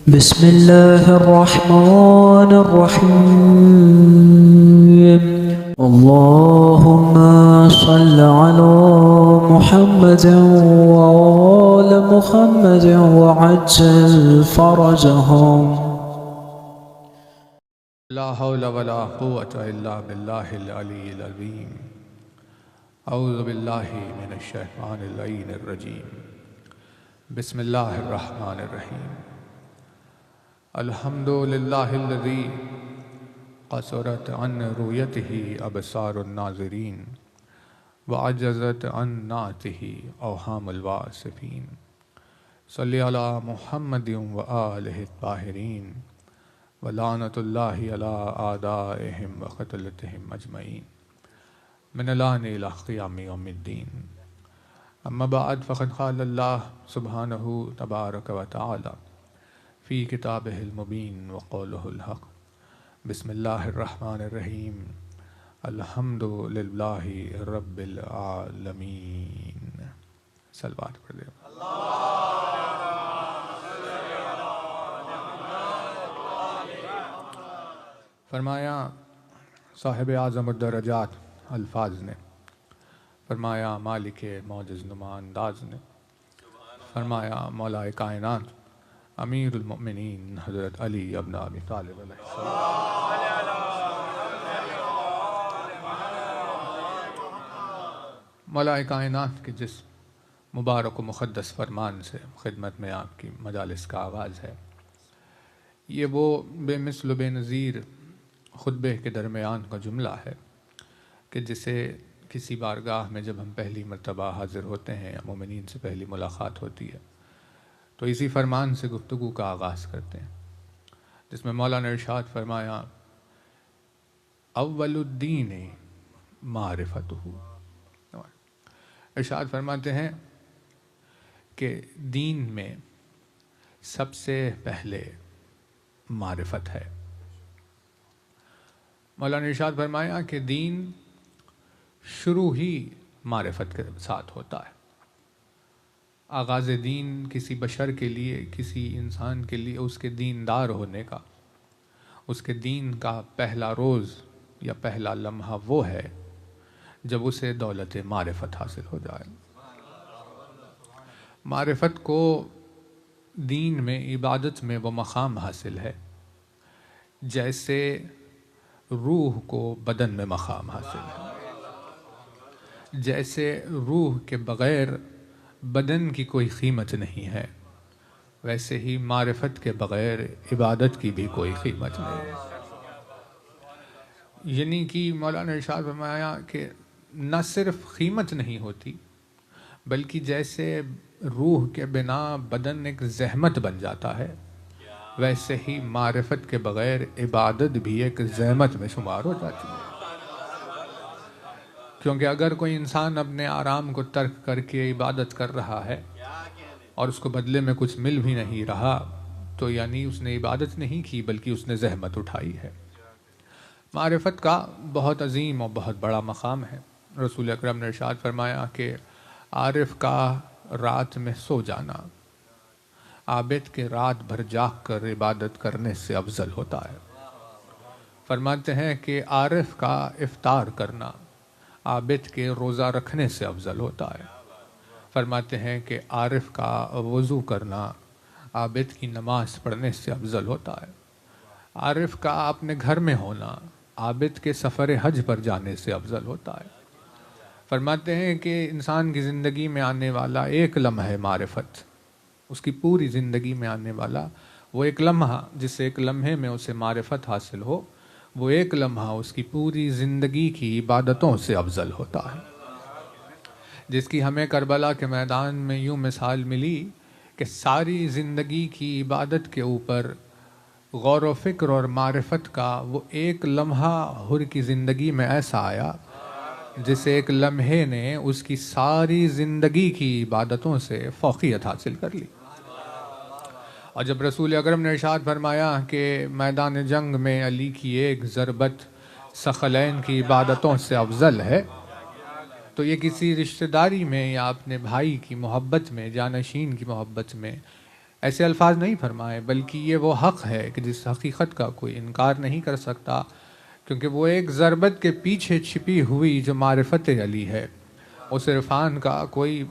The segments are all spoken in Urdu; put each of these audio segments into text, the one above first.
بسم الله الرحمن الرحيم. اللهم صل على محمد وآل محمد وعجل فرجهم. لا حول ولا قوة إلا بالله العلي العظيم. أعوذ بالله من الشيطان اللعين الرجيم. بسم الله الرحمن الرحيم. الحمد لله الذي قصرت عن رؤيته أبصار الناظرين وعجزت عن نعته أوهام الواصفين. صل على محمد وآله الطاهرين ولعنة الله على أعدائهم وقتلتهم أجمعين من الآن إلى قيام يوم الدين. أما بعد فقد قال الله سبحانه تبارك وتعالى في كتابه المبين وقوله الحق. بسم الله الرحمن الرحيم. الحمد لله رب العالمين. صلوات پڑھ دیں. فرمایا صاحب اعظم الدرجات الفاظ نے، فرمایا مالک معجز نما انداز نے، فرمایا مولا کائنات امیر المؤمنین حضرت علی ابن ابی طالب علیہ السلام. مولا کائنات کے جس مبارک و مقدس فرمان سے خدمت میں آپ کی مجالس کا آغاز ہے، یہ وہ بے مثل و بے نظیر خطبے کے درمیان کا جملہ ہے کہ جسے کسی بارگاہ میں جب ہم پہلی مرتبہ حاضر ہوتے ہیں یا مومنین سے پہلی ملاقات ہوتی ہے تو اسی فرمان سے گفتگو کا آغاز کرتے ہیں، جس میں مولا نے ارشاد فرمایا اول الدین معرفتہ. ارشاد فرماتے ہیں کہ دین میں سب سے پہلے معرفت ہے. مولا نے ارشاد فرمایا کہ دین شروع ہی معرفت کے ساتھ ہوتا ہے. آغاز دین کسی بشر کے لیے، کسی انسان کے لیے اس کے دیندار ہونے کا، اس کے دین کا پہلا روز یا پہلا لمحہ وہ ہے جب اسے دولت معرفت حاصل ہو جائے. معرفت کو دین میں، عبادت میں وہ مقام حاصل ہے جیسے روح کو بدن میں مقام حاصل ہے. جیسے روح کے بغیر بدن کی کوئی قیمت نہیں ہے، ویسے ہی معرفت کے بغیر عبادت کی بھی کوئی قیمت نہیں ہے. یعنی کہ مولانا ارشاد فرمایا کہ نہ صرف قیمت نہیں ہوتی بلکہ جیسے روح کے بنا بدن ایک زحمت بن جاتا ہے، ویسے ہی معرفت کے بغیر عبادت بھی ایک زحمت میں شمار ہو جاتی ہے. کیونکہ اگر کوئی انسان اپنے آرام کو ترک کر کے عبادت کر رہا ہے اور اس کو بدلے میں کچھ مل بھی نہیں رہا تو یعنی اس نے عبادت نہیں کی بلکہ اس نے زحمت اٹھائی ہے. معرفت کا بہت عظیم اور بہت بڑا مقام ہے. رسول اکرم نے ارشاد فرمایا کہ عارف کا رات میں سو جانا عابد کے رات بھر جاگ کر عبادت کرنے سے افضل ہوتا ہے. فرماتے ہیں کہ عارف کا افطار کرنا عابد کے روزہ رکھنے سے افضل ہوتا ہے. فرماتے ہیں کہ عارف کا وضو کرنا عابد کی نماز پڑھنے سے افضل ہوتا ہے. عارف کا اپنے گھر میں ہونا عابد کے سفر حج پر جانے سے افضل ہوتا ہے. فرماتے ہیں کہ انسان کی زندگی میں آنے والا ایک لمحہ معرفت، اس کی پوری زندگی میں آنے والا وہ ایک لمحہ، جس ایک لمحے میں اسے معرفت حاصل ہو، وہ ایک لمحہ اس کی پوری زندگی کی عبادتوں سے افضل ہوتا ہے. جس کی ہمیں کربلا کے میدان میں یوں مثال ملی کہ ساری زندگی کی عبادت کے اوپر غور و فکر اور معرفت کا وہ ایک لمحہ حر کی زندگی میں ایسا آیا جس ایک لمحے نے اس کی ساری زندگی کی عبادتوں سے فوقیت حاصل کر لی. اور جب رسول اکرم نے ارشاد فرمایا کہ میدان جنگ میں علی کی ایک ضربت ثقلین کی عبادتوں سے افضل ہے، تو یہ کسی رشتہ داری میں یا اپنے بھائی کی محبت میں، جانشین کی محبت میں ایسے الفاظ نہیں فرمائے، بلکہ یہ وہ حق ہے کہ جس حقیقت کا کوئی انکار نہیں کر سکتا، کیونکہ وہ ایک ضربت کے پیچھے چھپی ہوئی جو معرفت علی ہے، اس عرفان کا کوئی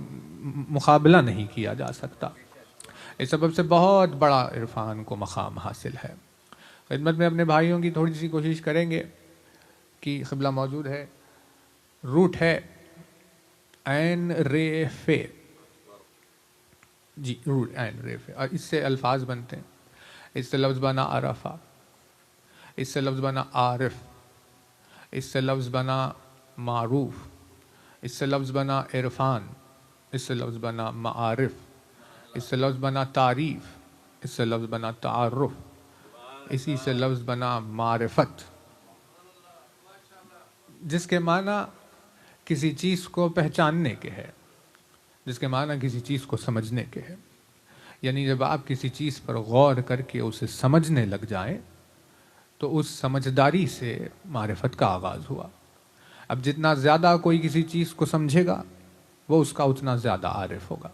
مقابلہ نہیں کیا جا سکتا۔ اس سبب سے بہت بڑا عرفان کو مقام حاصل ہے۔ خدمت میں اپنے بھائیوں کی تھوڑی سی کوشش کریں گے کہ قبلہ موجود ہے، روٹ ہے عین رے فے، جی روٹ عین رے فے، اور اس سے الفاظ بنتے ہیں۔ اس سے لفظ بنا عرفہ، اس سے لفظ بنا عارف، اس سے لفظ بنا معروف، اس سے لفظ بنا عرفان، اس سے لفظ بنا معارف، اس سے لفظ بنا تعریف، اس سے لفظ بنا تعارف، اسی سے لفظ بنا معرفت، جس کے معنی کسی چیز کو پہچاننے کے ہے، جس کے معنی کسی چیز کو سمجھنے کے ہے۔ یعنی جب آپ کسی چیز پر غور کر کے اسے سمجھنے لگ جائیں تو اس سمجھداری سے معرفت کا آغاز ہوا۔ اب جتنا زیادہ کوئی کسی چیز کو سمجھے گا وہ اس کا اتنا زیادہ عارف ہوگا۔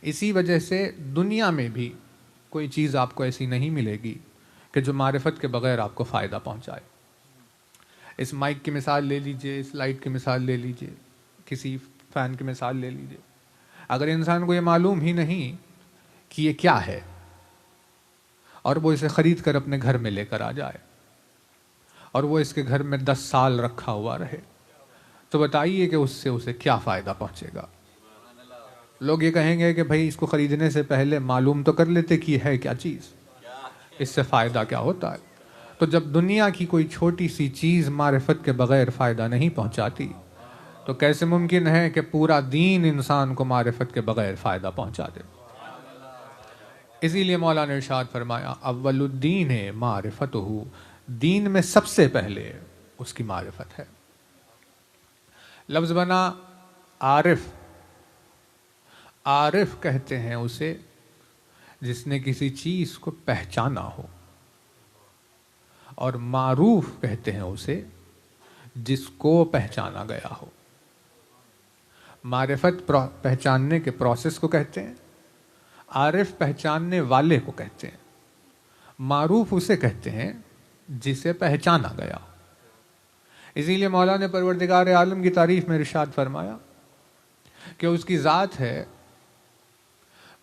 اسی وجہ سے دنیا میں بھی کوئی چیز آپ کو ایسی نہیں ملے گی کہ جو معرفت کے بغیر آپ کو فائدہ پہنچائے۔ اس مائک کی مثال لے لیجئے، اس لائٹ کی مثال لے لیجئے، کسی فین کی مثال لے لیجئے۔ اگر انسان کو یہ معلوم ہی نہیں کہ یہ کیا ہے اور وہ اسے خرید کر اپنے گھر میں لے کر آ جائے اور وہ اس کے گھر میں 10 سال رکھا ہوا رہے، تو بتائیے کہ اس سے اسے کیا فائدہ پہنچے گا؟ لوگ یہ کہیں گے کہ بھائی اس کو خریدنے سے پہلے معلوم تو کر لیتے کہ یہ ہے کیا چیز، اس سے فائدہ کیا ہوتا ہے۔ تو جب دنیا کی کوئی چھوٹی سی چیز معرفت کے بغیر فائدہ نہیں پہنچاتی تو کیسے ممکن ہے کہ پورا دین انسان کو معرفت کے بغیر فائدہ پہنچا دے؟ اسی لیے مولا نے ارشاد فرمایا اول الدین معرفتہ، دین میں سب سے پہلے اس کی معرفت ہے۔ لفظ بنا عارف، عارف کہتے ہیں اسے جس نے کسی چیز کو پہچانا ہو، اور معروف کہتے ہیں اسے جس کو پہچانا گیا ہو۔ معرفت پہچاننے کے پروسیس کو کہتے ہیں، عارف پہچاننے والے کو کہتے ہیں، معروف اسے کہتے ہیں جسے پہچانا گیا ہو۔ اسی لیے مولا نے پروردگار عالم کی تعریف میں ارشاد فرمایا کہ اس کی ذات ہے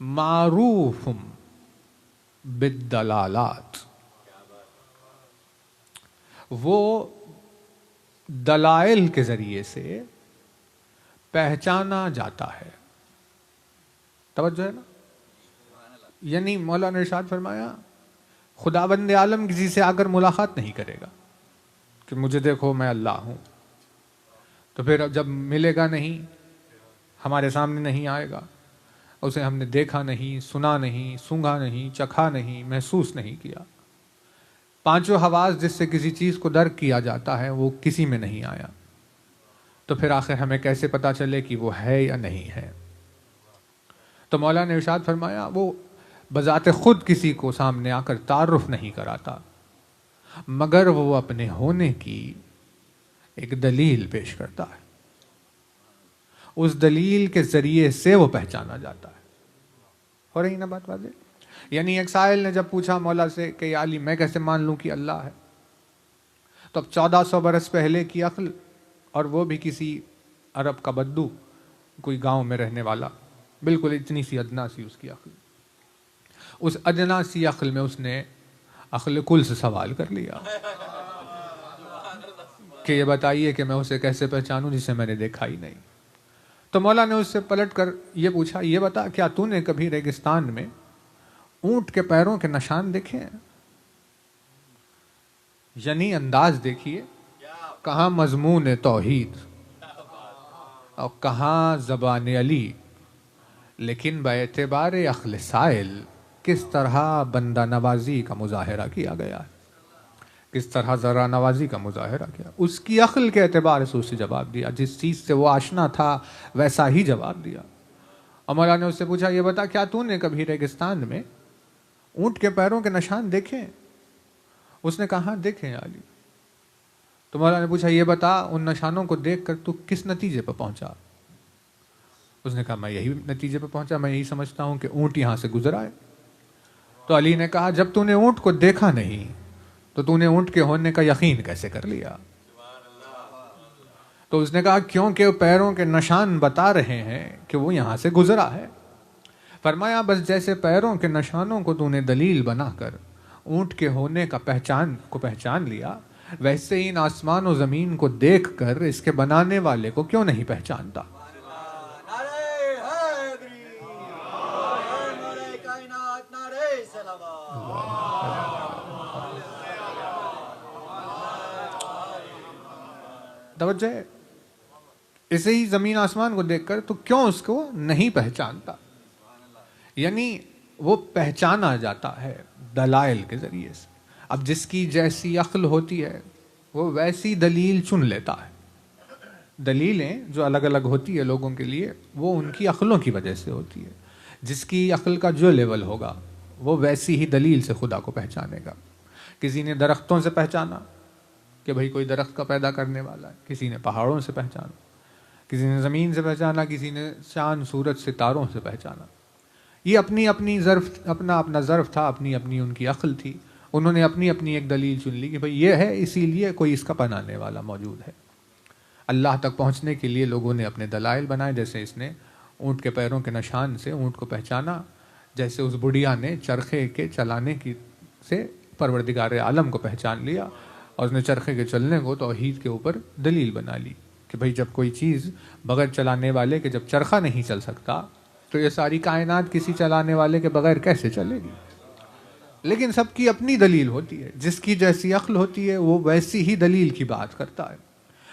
معروف بالدلالات، وہ دلائل کے ذریعے سے پہچانا جاتا ہے۔ توجہ ہے نا؟ یعنی مولا نے ارشاد فرمایا خداوند عالم کسی سے آ کر ملاقات نہیں کرے گا کہ مجھے دیکھو میں اللہ ہوں، تو پھر جب ملے گا نہیں، ہمارے سامنے نہیں آئے گا، اسے ہم نے دیکھا نہیں، سنا نہیں، سونگھا نہیں، چکھا نہیں، محسوس نہیں کیا، پانچوں حواس جس سے کسی چیز کو درک کیا جاتا ہے وہ کسی میں نہیں آیا، تو پھر آخر ہمیں کیسے پتا چلے کہ وہ ہے یا نہیں ہے؟ تو مولا نے ارشاد فرمایا وہ بذات خود کسی کو سامنے آ کر تعارف نہیں کراتا، مگر وہ اپنے ہونے کی ایک دلیل پیش کرتا ہے، اس دلیل کے ذریعے سے وہ پہچانا جاتا ہے۔ ہو رہی نا بات واضح؟ یعنی ایک سائل نے جب پوچھا مولا سے کہ یا علی میں کیسے مان لوں کہ اللہ ہے، تو اب 1400 برس پہلے کی عقل، اور وہ بھی کسی عرب کا بدو، کوئی گاؤں میں رہنے والا، بالکل اتنی سی ادنا سی اس کی عقل، اس ادنا سی عقل میں اس نے عقل کل سے سوال کر لیا کہ یہ بتائیے کہ میں اسے کیسے پہچانوں جسے میں نے دیکھا ہی نہیں۔ تو مولا نے اس سے پلٹ کر یہ پوچھا یہ بتا کیا تو نے کبھی ریگستان میں اونٹ کے پیروں کے نشان دیکھے ہیں؟ یعنی انداز دیکھیے، کہاں مضمون توحید اور کہاں زبان علی، لیکن باعتبار عقل سائل کس طرح بندہ نوازی کا مظاہرہ کیا گیا ہے، کس طرح ذرا نوازی کا مظاہرہ کیا، اس کی عقل کے اعتبار سے اسے جواب دیا، جس چیز سے وہ آشنا تھا ویسا ہی جواب دیا۔ اور مولا نے اس سے پوچھا یہ بتا کیا تو نے کبھی ریگستان میں اونٹ کے پیروں کے نشان دیکھے؟ اس نے کہا ہاں دیکھے ہیں علی۔ تو مولا نے پوچھا یہ بتا ان نشانوں کو دیکھ کر تو کس نتیجے پر پہنچا؟ تو اس نے کہا میں یہی نتیجے پہ پہنچا، میں یہی سمجھتا ہوں کہ اونٹ یہاں سے گزرا ہے۔ تو علی نے کہا جب تو نے اونٹ کو دیکھا نہیں تو تو نے اونٹ کے ہونے کا یقین کیسے کر لیا؟ تو اس نے کہا کیونکہ پیروں کے نشان بتا رہے ہیں کہ وہ یہاں سے گزرا ہے۔ فرمایا بس جیسے پیروں کے نشانوں کو تو نے دلیل بنا کر اونٹ کے ہونے کا پہچان لیا، ویسے ہی ان آسمان و زمین کو دیکھ کر اس کے بنانے والے کو کیوں نہیں پہچانتا؟ توجہ ہے؟ اسے ہی زمین آسمان کو دیکھ کر تو کیوں اس کو نہیں پہچانتا؟ یعنی وہ پہچانا جاتا ہے دلائل کے ذریعے سے۔ اب جس کی جیسی عقل ہوتی ہے وہ ویسی دلیل چن لیتا ہے۔ دلیلیں جو الگ الگ ہوتی ہے لوگوں کے لیے وہ ان کی عقلوں کی وجہ سے ہوتی ہے۔ جس کی عقل کا جو لیول ہوگا وہ ویسی ہی دلیل سے خدا کو پہچانے گا۔ کسی نے درختوں سے پہچانا کہ بھئی کوئی درخت کا پیدا کرنے والا ہے، کسی نے پہاڑوں سے پہچانا، کسی نے زمین سے پہچانا، کسی نے چاند سورج ستاروں سے پہچانا۔ یہ اپنی ظرف اپنا ظرف تھا، اپنی ان کی عقل تھی، انہوں نے اپنی ایک دلیل چن لی کہ بھئی یہ ہے اسی لیے کوئی اس کا بنانے والا موجود ہے۔ اللہ تک پہنچنے کے لیے لوگوں نے اپنے دلائل بنائے، جیسے اس نے اونٹ کے پیروں کے نشان سے اونٹ کو پہچانا، جیسے اس بڑھیا نے چرخے کے چلانے سے پروردگار عالم کو پہچان لیا، اور اس نے چرخے کے چلنے کو توحید کے اوپر دلیل بنا لی کہ بھئی جب کوئی چیز بغیر چلانے والے کے جب چرخہ نہیں چل سکتا تو یہ ساری کائنات کسی چلانے والے کے بغیر کیسے چلے گی؟ لیکن سب کی اپنی دلیل ہوتی ہے، جس کی جیسی عقل ہوتی ہے وہ ویسی ہی دلیل کی بات کرتا ہے۔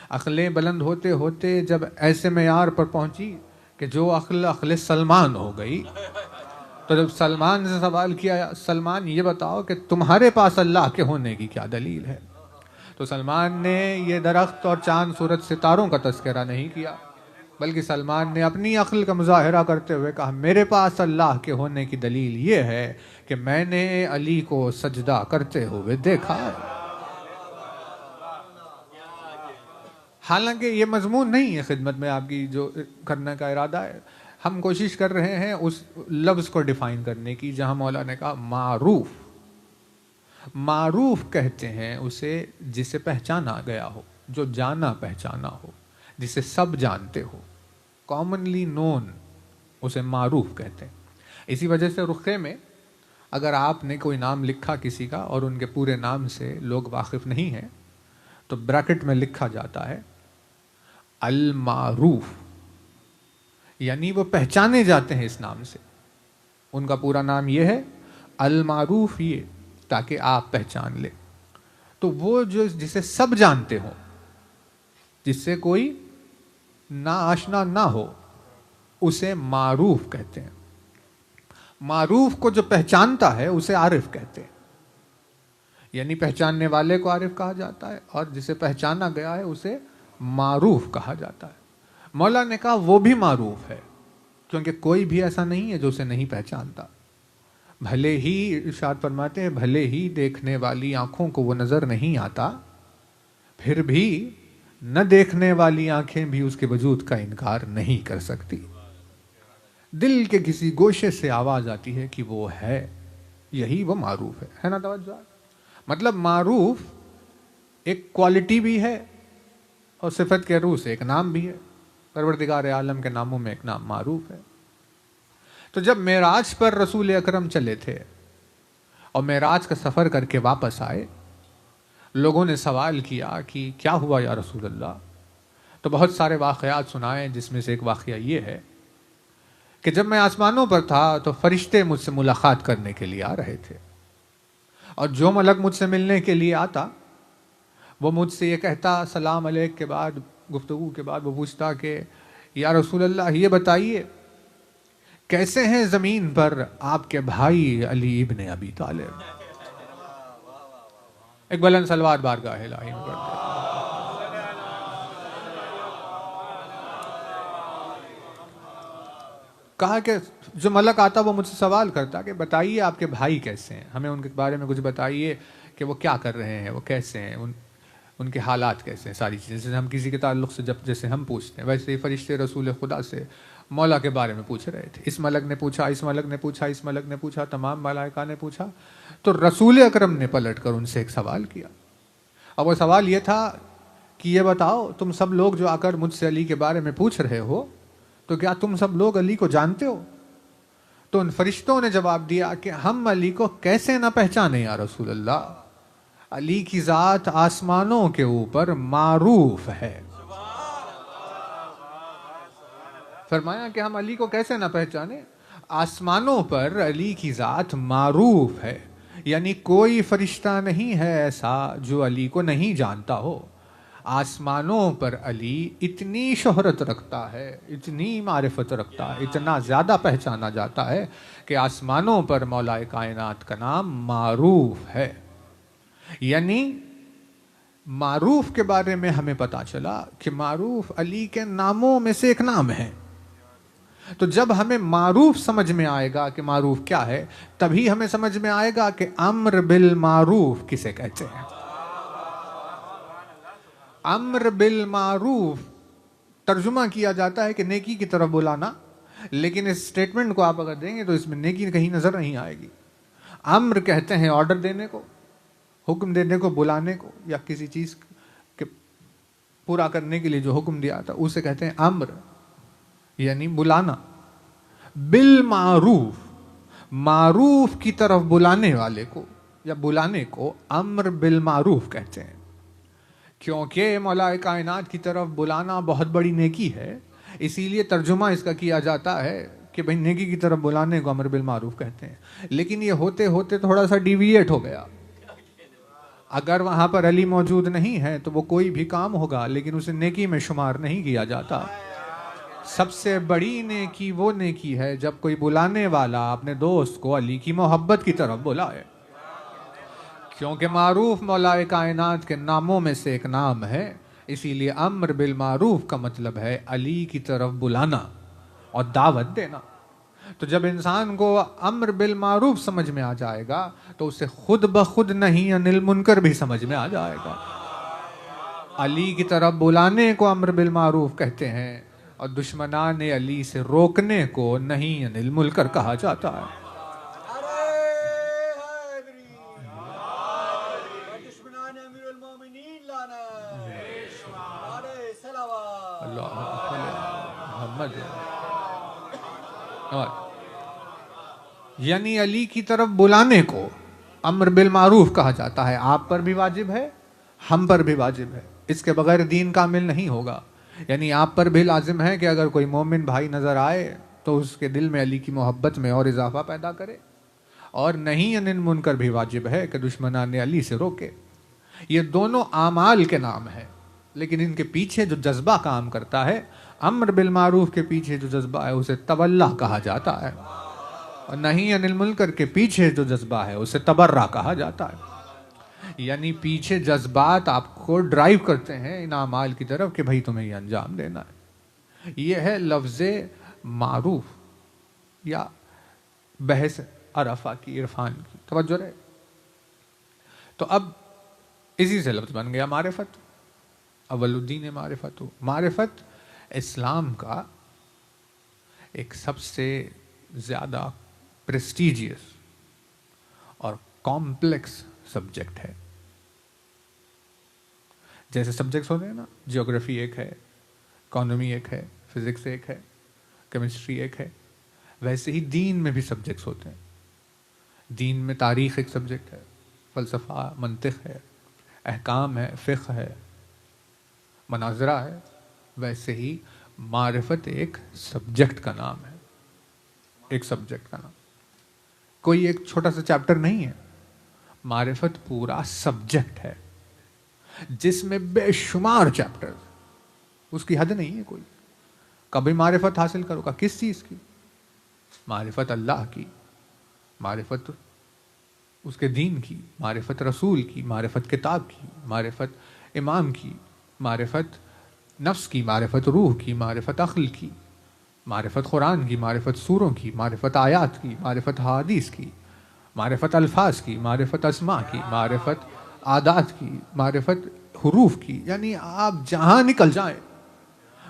عقلیں بلند ہوتے ہوتے جب ایسے معیار پر پہنچی کہ جو عقل سلمان ہو گئی، تو جب سلمان سے سوال کیا سلمان یہ بتاؤ کہ تمہارے پاس اللہ کے ہونے کی کیا دلیل ہے، تو سلمان نے یہ درخت اور چاند سورج ستاروں کا تذکرہ نہیں کیا، بلکہ سلمان نے اپنی عقل کا مظاہرہ کرتے ہوئے کہا میرے پاس اللہ کے ہونے کی دلیل یہ ہے کہ میں نے علی کو سجدہ کرتے ہوئے دیکھا ہے۔ حالانکہ یہ مضمون نہیں ہے خدمت میں آپ کی جو کرنے کا ارادہ ہے، ہم کوشش کر رہے ہیں اس لفظ کو ڈیفائن کرنے کی جہاں مولا نے کہا معروف۔ معروف کہتے ہیں اسے جسے پہچانا گیا ہو، جو جانا پہچانا ہو، جسے سب جانتے ہو، کامنلی نون، اسے معروف کہتے ہیں۔ اسی وجہ سے رخے میں اگر آپ نے کوئی نام لکھا کسی کا اور ان کے پورے نام سے لوگ واقف نہیں ہیں تو بریکٹ میں لکھا جاتا ہے المعروف، یعنی وہ پہچانے جاتے ہیں اس نام سے، ان کا پورا نام یہ ہے المعروف، یہ تاکہ آپ پہچان لیں۔ تو وہ جو جسے سب جانتے ہوں، جس سے کوئی نا آشنا نہ ہو، اسے معروف کہتے ہیں۔ معروف کو جو پہچانتا ہے اسے عارف کہتے ہیں، یعنی پہچاننے والے کو عارف کہا جاتا ہے اور جسے پہچانا گیا ہے اسے معروف کہا جاتا ہے۔ مولا نے کہا وہ بھی معروف ہے کیونکہ کوئی بھی ایسا نہیں ہے جو اسے نہیں پہچانتا۔ بھلے ہی ارشاد فرماتے ہیں بھلے ہی دیکھنے والی آنکھوں کو وہ نظر نہیں آتا، پھر بھی نہ دیکھنے والی آنکھیں بھی اس کے وجود کا انکار نہیں کر سکتی۔ دل کے کسی گوشے سے آواز آتی ہے کہ وہ ہے، یہی وہ معروف ہے نا؟ توجہ، مطلب معروف ایک کوالٹی بھی ہے اور صفت کے روح سے ایک نام بھی ہے۔ پروردگار عالم کے ناموں میں ایک نام معروف ہے۔ تو جب معراج پر رسول اکرم چلے تھے اور معراج کا سفر کر کے واپس آئے، لوگوں نے سوال کیا کہ کیا ہوا یا رسول اللہ؟ تو بہت سارے واقعات سنائے، جس میں سے ایک واقعہ یہ ہے کہ جب میں آسمانوں پر تھا تو فرشتے مجھ سے ملاقات کرنے کے لیے آ رہے تھے، اور جو ملک مجھ سے ملنے کے لیے آتا وہ مجھ سے یہ کہتا سلام علیک کے بعد، گفتگو کے بعد وہ پوچھتا کہ یا رسول اللہ یہ بتائیے کیسے ہیں زمین پر آپ کے بھائی علی ابن ابی طالب؟ ایک بلند صلوات بارگاہ الہی میں پڑھتے ہیں۔ کہا کہ جو ملک آتا وہ مجھ سے سوال کرتا کہ بتائیے آپ کے بھائی کیسے ہیں، ہمیں ان کے بارے میں کچھ بتائیے کہ وہ کیا کر رہے ہیں، وہ کیسے ہیں، ان کے حالات کیسے ہیں، ساری چیزیں جیسے ہم کسی کے تعلق سے جیسے ہم پوچھتے ہیں ویسے ہی فرشتے رسول خدا سے مولا کے بارے میں پوچھ رہے تھے. اس ملک نے پوچھا, اس ملک نے پوچھا, اس ملک نے پوچھا, تمام ملائکہ نے پوچھا. تو رسول اکرم نے پلٹ کر ان سے ایک سوال کیا. اب وہ سوال یہ تھا کہ یہ بتاؤ, تم سب لوگ جو آ کر مجھ سے علی کے بارے میں پوچھ رہے ہو, تو کیا تم سب لوگ علی کو جانتے ہو؟ تو ان فرشتوں نے جواب دیا کہ ہم علی کو کیسے نہ پہچانے یا رسول اللہ. علی کی ذات آسمانوں کے اوپر معروف ہے. فرمایا کہ ہم علی کو کیسے نہ پہچانے, آسمانوں پر علی کی ذات معروف ہے, یعنی کوئی فرشتہ نہیں ہے ایسا جو علی کو نہیں جانتا ہو. آسمانوں پر علی اتنی شہرت رکھتا ہے, اتنی معرفت رکھتا ہے, اتنا زیادہ پہچانا جاتا ہے کہ آسمانوں پر مولا کائنات کا نام معروف ہے. یعنی معروف کے بارے میں ہمیں پتا چلا کہ معروف علی کے ناموں میں سے ایک نام ہے. تو جب ہمیں معروف سمجھ میں آئے گا کہ معروف کیا ہے, تبھی ہمیں سمجھ میں آئے گا کہ امر بالمعروف کسے کہتے ہیں. امر بالمعروف ترجمہ کیا جاتا ہے کہ نیکی کی طرف بلانا, لیکن اس سٹیٹمنٹ کو آپ اگر دیں گے تو اس میں نیکی کہیں نظر نہیں آئے گی. امر کہتے ہیں آرڈر دینے کو, حکم دینے کو, بلانے کو, یا کسی چیز کے پورا کرنے کے لیے جو حکم دیا تھا اسے کہتے ہیں امر, یعنی بلانا. بالمعروف, معروف کی طرف بلانے والے کو یا بلانے کو امر بالمعروف کہتے ہیں. کیونکہ مولا کائنات کی طرف بلانا بہت بڑی نیکی ہے, اسی لیے ترجمہ اس کا کیا جاتا ہے کہ بھئی نیکی کی طرف بلانے کو امر بالمعروف کہتے ہیں. لیکن یہ ہوتے ہوتے تھوڑا سا ڈیویٹ ہو گیا. اگر وہاں پر علی موجود نہیں ہے تو وہ کوئی بھی کام ہوگا لیکن اسے نیکی میں شمار نہیں کیا جاتا. سب سے بڑی نیکی وہ نیکی ہے جب کوئی بلانے والا اپنے دوست کو علی کی محبت کی طرف بلائے. کیونکہ معروف مولا کائنات کے ناموں میں سے ایک نام ہے, اسی لیے امر بالمعروف کا مطلب ہے علی کی طرف بلانا اور دعوت دینا. تو جب انسان کو امر بالمعروف سمجھ میں آ جائے گا تو اسے خود بخود نہیں عن المنکر بھی سمجھ میں آ جائے گا. علی کی طرف بلانے کو امر بالمعروف کہتے ہیں اور دشمنان علی سے روکنے کو نہیں عن المنکر کہا جاتا ہے. یعنی علی کی طرف بلانے کو امر بالمعروف کہا جاتا ہے. آپ پر بھی واجب ہے, ہم پر بھی واجب ہے, اس کے بغیر دین کامل نہیں ہوگا. یعنی آپ پر بھی لازم ہے کہ اگر کوئی مومن بھائی نظر آئے تو اس کے دل میں علی کی محبت میں اور اضافہ پیدا کرے, اور نہیں عن المنکر بھی واجب ہے کہ دشمنان علی سے روکے. یہ دونوں اعمال کے نام ہیں, لیکن ان کے پیچھے جو جذبہ کام کرتا ہے, امر بالمعروف کے پیچھے جو جذبہ ہے اسے تولا کہا جاتا ہے, اور نہیں عن المنکر کے پیچھے جو جذبہ ہے اسے تبرہ کہا جاتا ہے. یعنی پیچھے جذبات آپ کو ڈرائیو کرتے ہیں ان اعمال کی طرف کہ بھئی تمہیں یہ انجام دینا ہے. یہ ہے لفظ معروف یا بحث عرفہ کی, عرفان کی. توجہ رہے. تو اب اسی سے لفظ بن گیا معرفت. اول الدین معرفت. معرفت اسلام کا ایک سب سے زیادہ پریسٹیجیس اور کمپلیکس سبجیکٹ ہے. جیسے سبجیکٹس ہوتے ہیں نا, جیوگرافی ایک ہے, اکانومی ایک ہے, فزکس ایک ہے, کیمسٹری ایک ہے, ویسے ہی دین میں بھی سبجیکٹس ہوتے ہیں. دین میں تاریخ ایک سبجیکٹ ہے, فلسفہ, منطق ہے, احکام ہے, فقہ ہے, مناظرہ ہے. ویسے ہی معرفت ایک سبجیکٹ کا نام ہے, ایک سبجیکٹ کا نام. کوئی ایک چھوٹا سا چیپٹر نہیں ہے, معرفت پورا سبجیکٹ ہے جس میں بے شمار چیپٹر, اس کی حد نہیں ہے کوئی. کبھی معرفت حاصل کرو گا کس چیز کی؟ معرفت اللہ کی, معرفت اس کے دین کی, معرفت رسول کی, معرفت کتاب کی, معرفت امام کی, معرفت نفس کی, معرفت روح کی, معرفت عقل کی, معرفت قرآن کی, معرفت سوروں کی, معرفت آیات کی, معرفت حدیث کی, معرفت الفاظ کی, معرفت اسماء کی, معرفت عادات کی, معرفت حروف کی. یعنی آپ جہاں نکل جائیں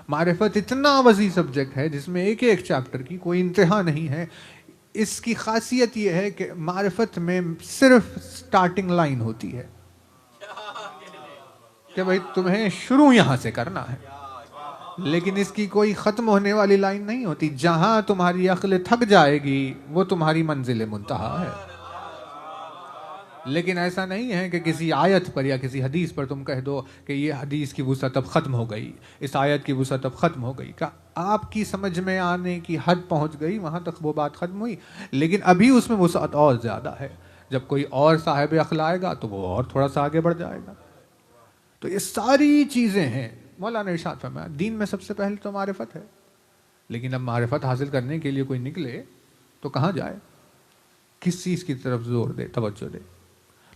معرفت اتنا وسیع سبجیکٹ ہے جس میں ایک ایک چیپٹر کی کوئی انتہا نہیں ہے. اس کی خاصیت یہ ہے کہ معرفت میں صرف سٹارٹنگ لائن ہوتی ہے کہ بھئی تمہیں شروع یہاں سے کرنا ہے، لیکن اس کی کوئی ختم ہونے والی لائن نہیں ہوتی. جہاں تمہاری عقل تھک جائے گی وہ تمہاری منزل منتہا ہے. لیکن ایسا نہیں ہے کہ کسی آیت پر یا کسی حدیث پر تم کہہ دو کہ یہ حدیث کی وسعت اب ختم ہو گئی، اس آیت کی وسعت اب ختم ہو گئی. کیا آپ کی سمجھ میں آنے کی حد پہنچ گئی، وہاں تک وہ بات ختم ہوئی، لیکن ابھی اس میں وسعت اور زیادہ ہے. جب کوئی اور صاحب عقل آئے گا تو وہ اور تھوڑا سا آگے بڑھ جائے گا. تو یہ ساری چیزیں ہیں. مولانا ارشاد فرمایا دین میں سب سے پہلے تو معرفت ہے، لیکن اب معرفت حاصل کرنے کے لیے کوئی نکلے تو کہاں جائے، کس چیز کی طرف زور دے، توجہ دے.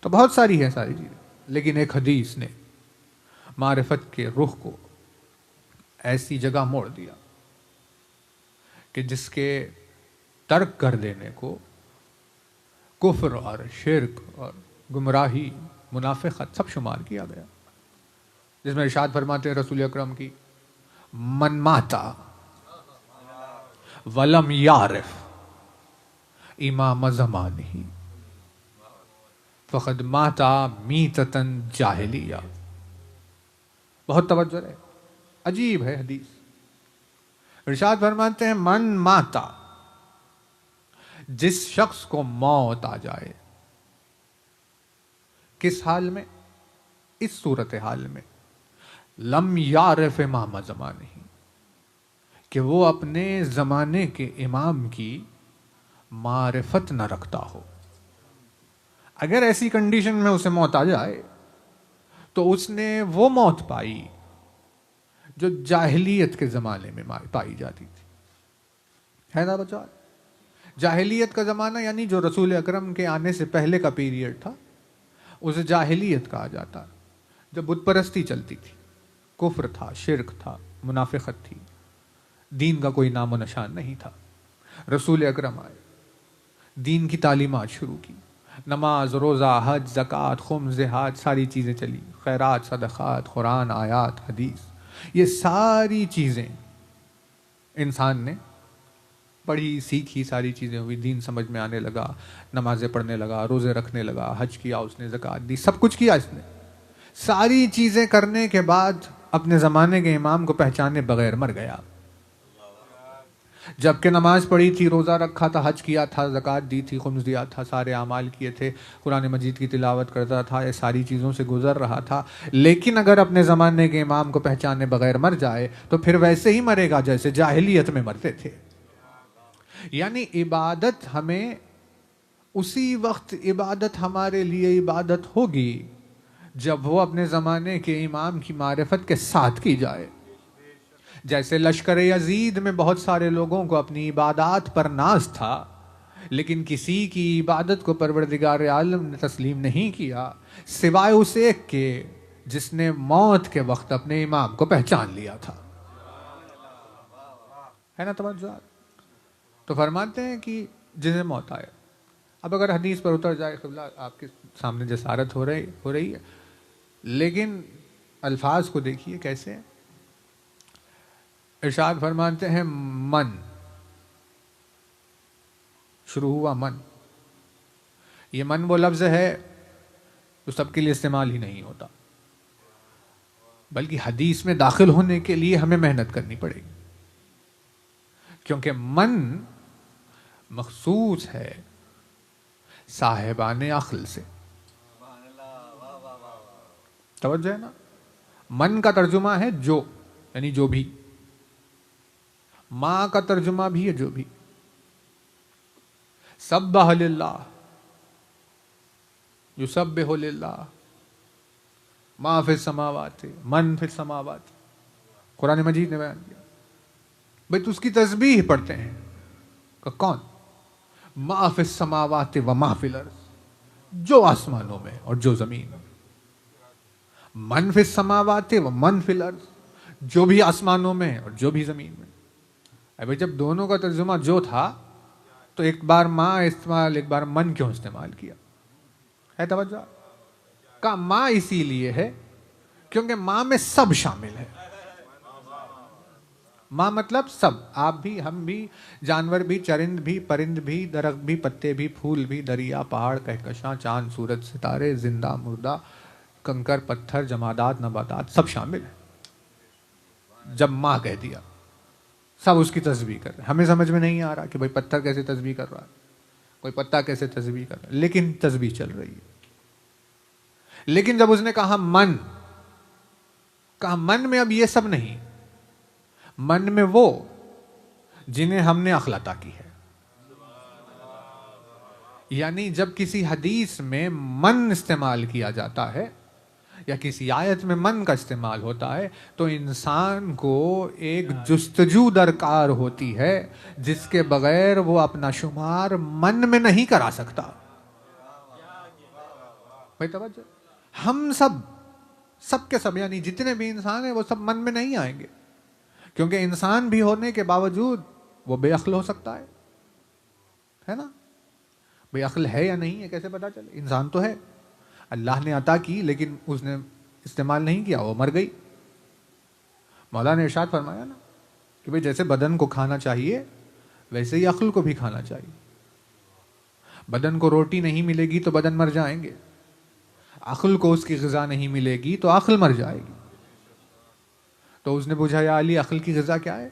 تو بہت ساری ہے ساری چیزیں، لیکن ایک حدیث نے معرفت کے رخ کو ایسی جگہ موڑ دیا کہ جس کے ترک کر دینے کو کفر اور شرک اور گمراہی، منافقت سب شمار کیا گیا. جس میں ارشاد فرماتے ہیں رسول اکرم کی، من ماتا ولم یعرف امام زمانہ فقد ماتا میتتن جاہلیہ. بہت توجہ ہے، عجیب ہے حدیث. ارشاد فرماتے ہیں من ماتا، جس شخص کو موت آ جائے، کس حال میں؟ اس صورتحال میں لم یعرف امام زمانہ، کہ وہ اپنے زمانے کے امام کی معرفت نہ رکھتا ہو. اگر ایسی کنڈیشن میں اسے موت آ جائے تو اس نے وہ موت پائی جو جاہلیت کے زمانے میں پائی جاتی تھی. ہے نا بچہ؟ جاہلیت کا زمانہ یعنی جو رسول اکرم کے آنے سے پہلے کا پیریڈ تھا، اسے جاہلیت کہا جاتا، جب بت پرستی چلتی تھی، کفر تھا، شرک تھا، منافقت تھی، دین کا کوئی نام و نشان نہیں تھا. رسول اکرم آئے، دین کی تعلیمات شروع کی، نماز، روزہ، حج، زکوٰۃ، خمس، جہاد، ساری چیزیں چلی، خیرات، صدقات، قرآن، آیات، حدیث، یہ ساری چیزیں انسان نے پڑھی، سیکھی، ساری چیزیں ہوئی، دین سمجھ میں آنے لگا، نمازیں پڑھنے لگا، روزے رکھنے لگا، حج کیا اس نے، زکوٰۃ دی، سب کچھ کیا اس نے. ساری چیزیں کرنے کے بعد اپنے زمانے کے امام کو پہچانے بغیر مر گیا. جبکہ نماز پڑھی تھی، روزہ رکھا تھا، حج کیا تھا، زکوٰۃ دی تھی، خمس دیا تھا، سارے اعمال کیے تھے، قرآن مجید کی تلاوت کرتا تھا، یہ ساری چیزوں سے گزر رہا تھا. لیکن اگر اپنے زمانے کے امام کو پہچانے بغیر مر جائے تو پھر ویسے ہی مرے گا جیسے جاہلیت میں مرتے تھے. یعنی عبادت ہمیں اسی وقت، عبادت ہمارے لیے عبادت ہوگی جب وہ اپنے زمانے کے امام کی معرفت کے ساتھ کی جائے. جیسے لشکر یزید میں بہت سارے لوگوں کو اپنی عبادات پر ناز تھا، لیکن کسی کی عبادت کو پروردگار عالم نے تسلیم نہیں کیا سوائے اس ایک کے جس نے موت کے وقت اپنے امام کو پہچان لیا تھا. ہے نا توجہ؟ تو فرماتے ہیں کہ جنہیں موت آئے. اب اگر حدیث پر اتر جائے، قبلہ آپ کے سامنے جسارت ہو رہی ہے، لیکن الفاظ کو دیکھیے کیسے. ارشاد فرماتے ہیں من، شروع ہوا من. یہ من وہ لفظ ہے جو سب کے لیے استعمال ہی نہیں ہوتا، بلکہ حدیث میں داخل ہونے کے لیے ہمیں محنت کرنی پڑے گی، کیونکہ من مخصوص ہے صاحبان عقل سے. توجہ ہے نا؟ من کا ترجمہ ہے جو، یعنی جو بھی. ماں کا ترجمہ بھی ہے جو بھی. سبح للہ، یسبح للہ ما فی السماوات من فی السماوات، قرآن مجید نے بیان کیا. بھئی تو اس کی تسبیح پڑھتے ہیں کہ کون؟ ما فی السماوات و ما فی الارض، جو آسمانوں میں اور جو زمین میں. من فی السماوات و من فی الارض، جو بھی آسمانوں میں اور جو بھی زمین میں. ابھی جب دونوں کا ترجمہ جو تھا تو ایک بار ماں استعمال، ایک بار من کیوں استعمال کیا؟ ہے توجہ؟ کا ماں اسی لیے ہے کیونکہ ماں میں سب شامل ہے. ماں مطلب سب، آپ بھی، ہم بھی، جانور بھی، چرند بھی، پرند بھی، درخت بھی، پتے بھی، پھول بھی، دریا، پہاڑ، کہکشاں، چاند، سورج، ستارے، زندہ، مردہ، کنکر، پتھر، جمادات، نباتات، سب شامل ہیں۔ جب ماں کہہ دیا سب اس کی تسبیح کر رہے ہیں۔ ہمیں سمجھ میں نہیں آ رہا کہ بھائی پتھر کیسے تسبیح کر رہا ہے، کوئی پتا کیسے تسبیح کر رہا ہے، لیکن تسبیح چل رہی ہے۔ لیکن جب اس نے کہا من میں اب یہ سب نہیں، من میں وہ جنہیں ہم نے عقل عطا کی ہے۔ یعنی جب کسی حدیث میں من استعمال کیا جاتا ہے یا کسی آیت میں من کا استعمال ہوتا ہے تو انسان کو ایک جستجو درکار ہوتی ہے جس کے بغیر وہ اپنا شمار من میں نہیں کرا سکتا۔ بھائی توجہ، ہم سب کے سب، یعنی جتنے بھی انسان ہیں وہ سب من میں نہیں آئیں گے، کیونکہ انسان بھی ہونے کے باوجود وہ بے عقل ہو سکتا ہے نا؟ بے عقل ہے یا نہیں ہے کیسے پتا چلے؟ انسان تو ہے، اللہ نے عطا کی لیکن اس نے استعمال نہیں کیا، وہ مر گئی۔ مولا نے ارشاد فرمایا نا کہ بھئی جیسے بدن کو کھانا چاہیے ویسے ہی عقل کو بھی کھانا چاہیے۔ بدن کو روٹی نہیں ملے گی تو بدن مر جائیں گے، عقل کو اس کی غذا نہیں ملے گی تو عقل مر جائے گی۔ تو اس نے پوچھا یا علی عقل کی غذا کیا ہے؟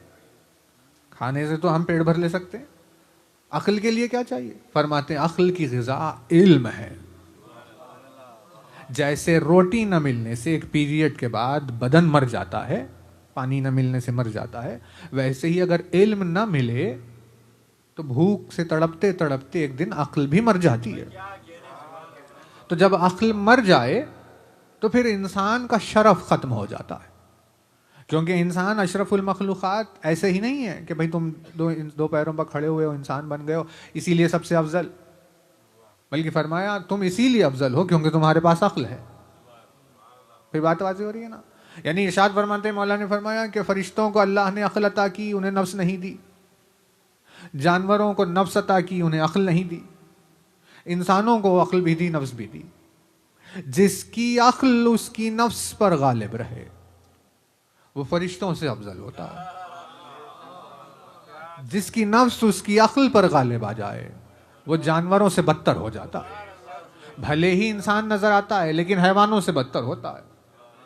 کھانے سے تو ہم پیٹ بھر لے سکتے ہیں، عقل کے لیے کیا چاہیے؟ فرماتے ہیں عقل کی غذا علم ہے۔ جیسے روٹی نہ ملنے سے ایک پیریڈ کے بعد بدن مر جاتا ہے، پانی نہ ملنے سے مر جاتا ہے، ویسے ہی اگر علم نہ ملے تو بھوک سے تڑپتے تڑپتے ایک دن عقل بھی مر جاتی ہے۔ تو جب عقل مر جائے تو پھر انسان کا شرف ختم ہو جاتا ہے، کیونکہ انسان اشرف المخلوقات ایسے ہی نہیں ہے کہ بھئی تم دو پیروں پر کھڑے ہوئے ہو انسان بن گئے ہو اسی لیے سب سے افضل، بلکہ فرمایا تم اسی لیے افضل ہو کیونکہ تمہارے پاس عقل ہے۔ پھر بات واضح ہو رہی ہے نا؟ یعنی ارشاد فرماتے ہیں مولا نے فرمایا کہ فرشتوں کو اللہ نے عقل عطا کی، انہیں نفس نہیں دی، جانوروں کو نفس عطا کی، انہیں عقل نہیں دی، انسانوں کو عقل بھی دی، نفس بھی دی۔ جس کی عقل اس کی نفس پر غالب رہے وہ فرشتوں سے افضل ہوتا ہے، جس کی نفس اس کی عقل پر غالب آ جائے وہ جانوروں سے بدتر ہو جاتا ہے۔ بھلے ہی انسان نظر آتا ہے لیکن حیوانوں سے بدتر ہوتا ہے۔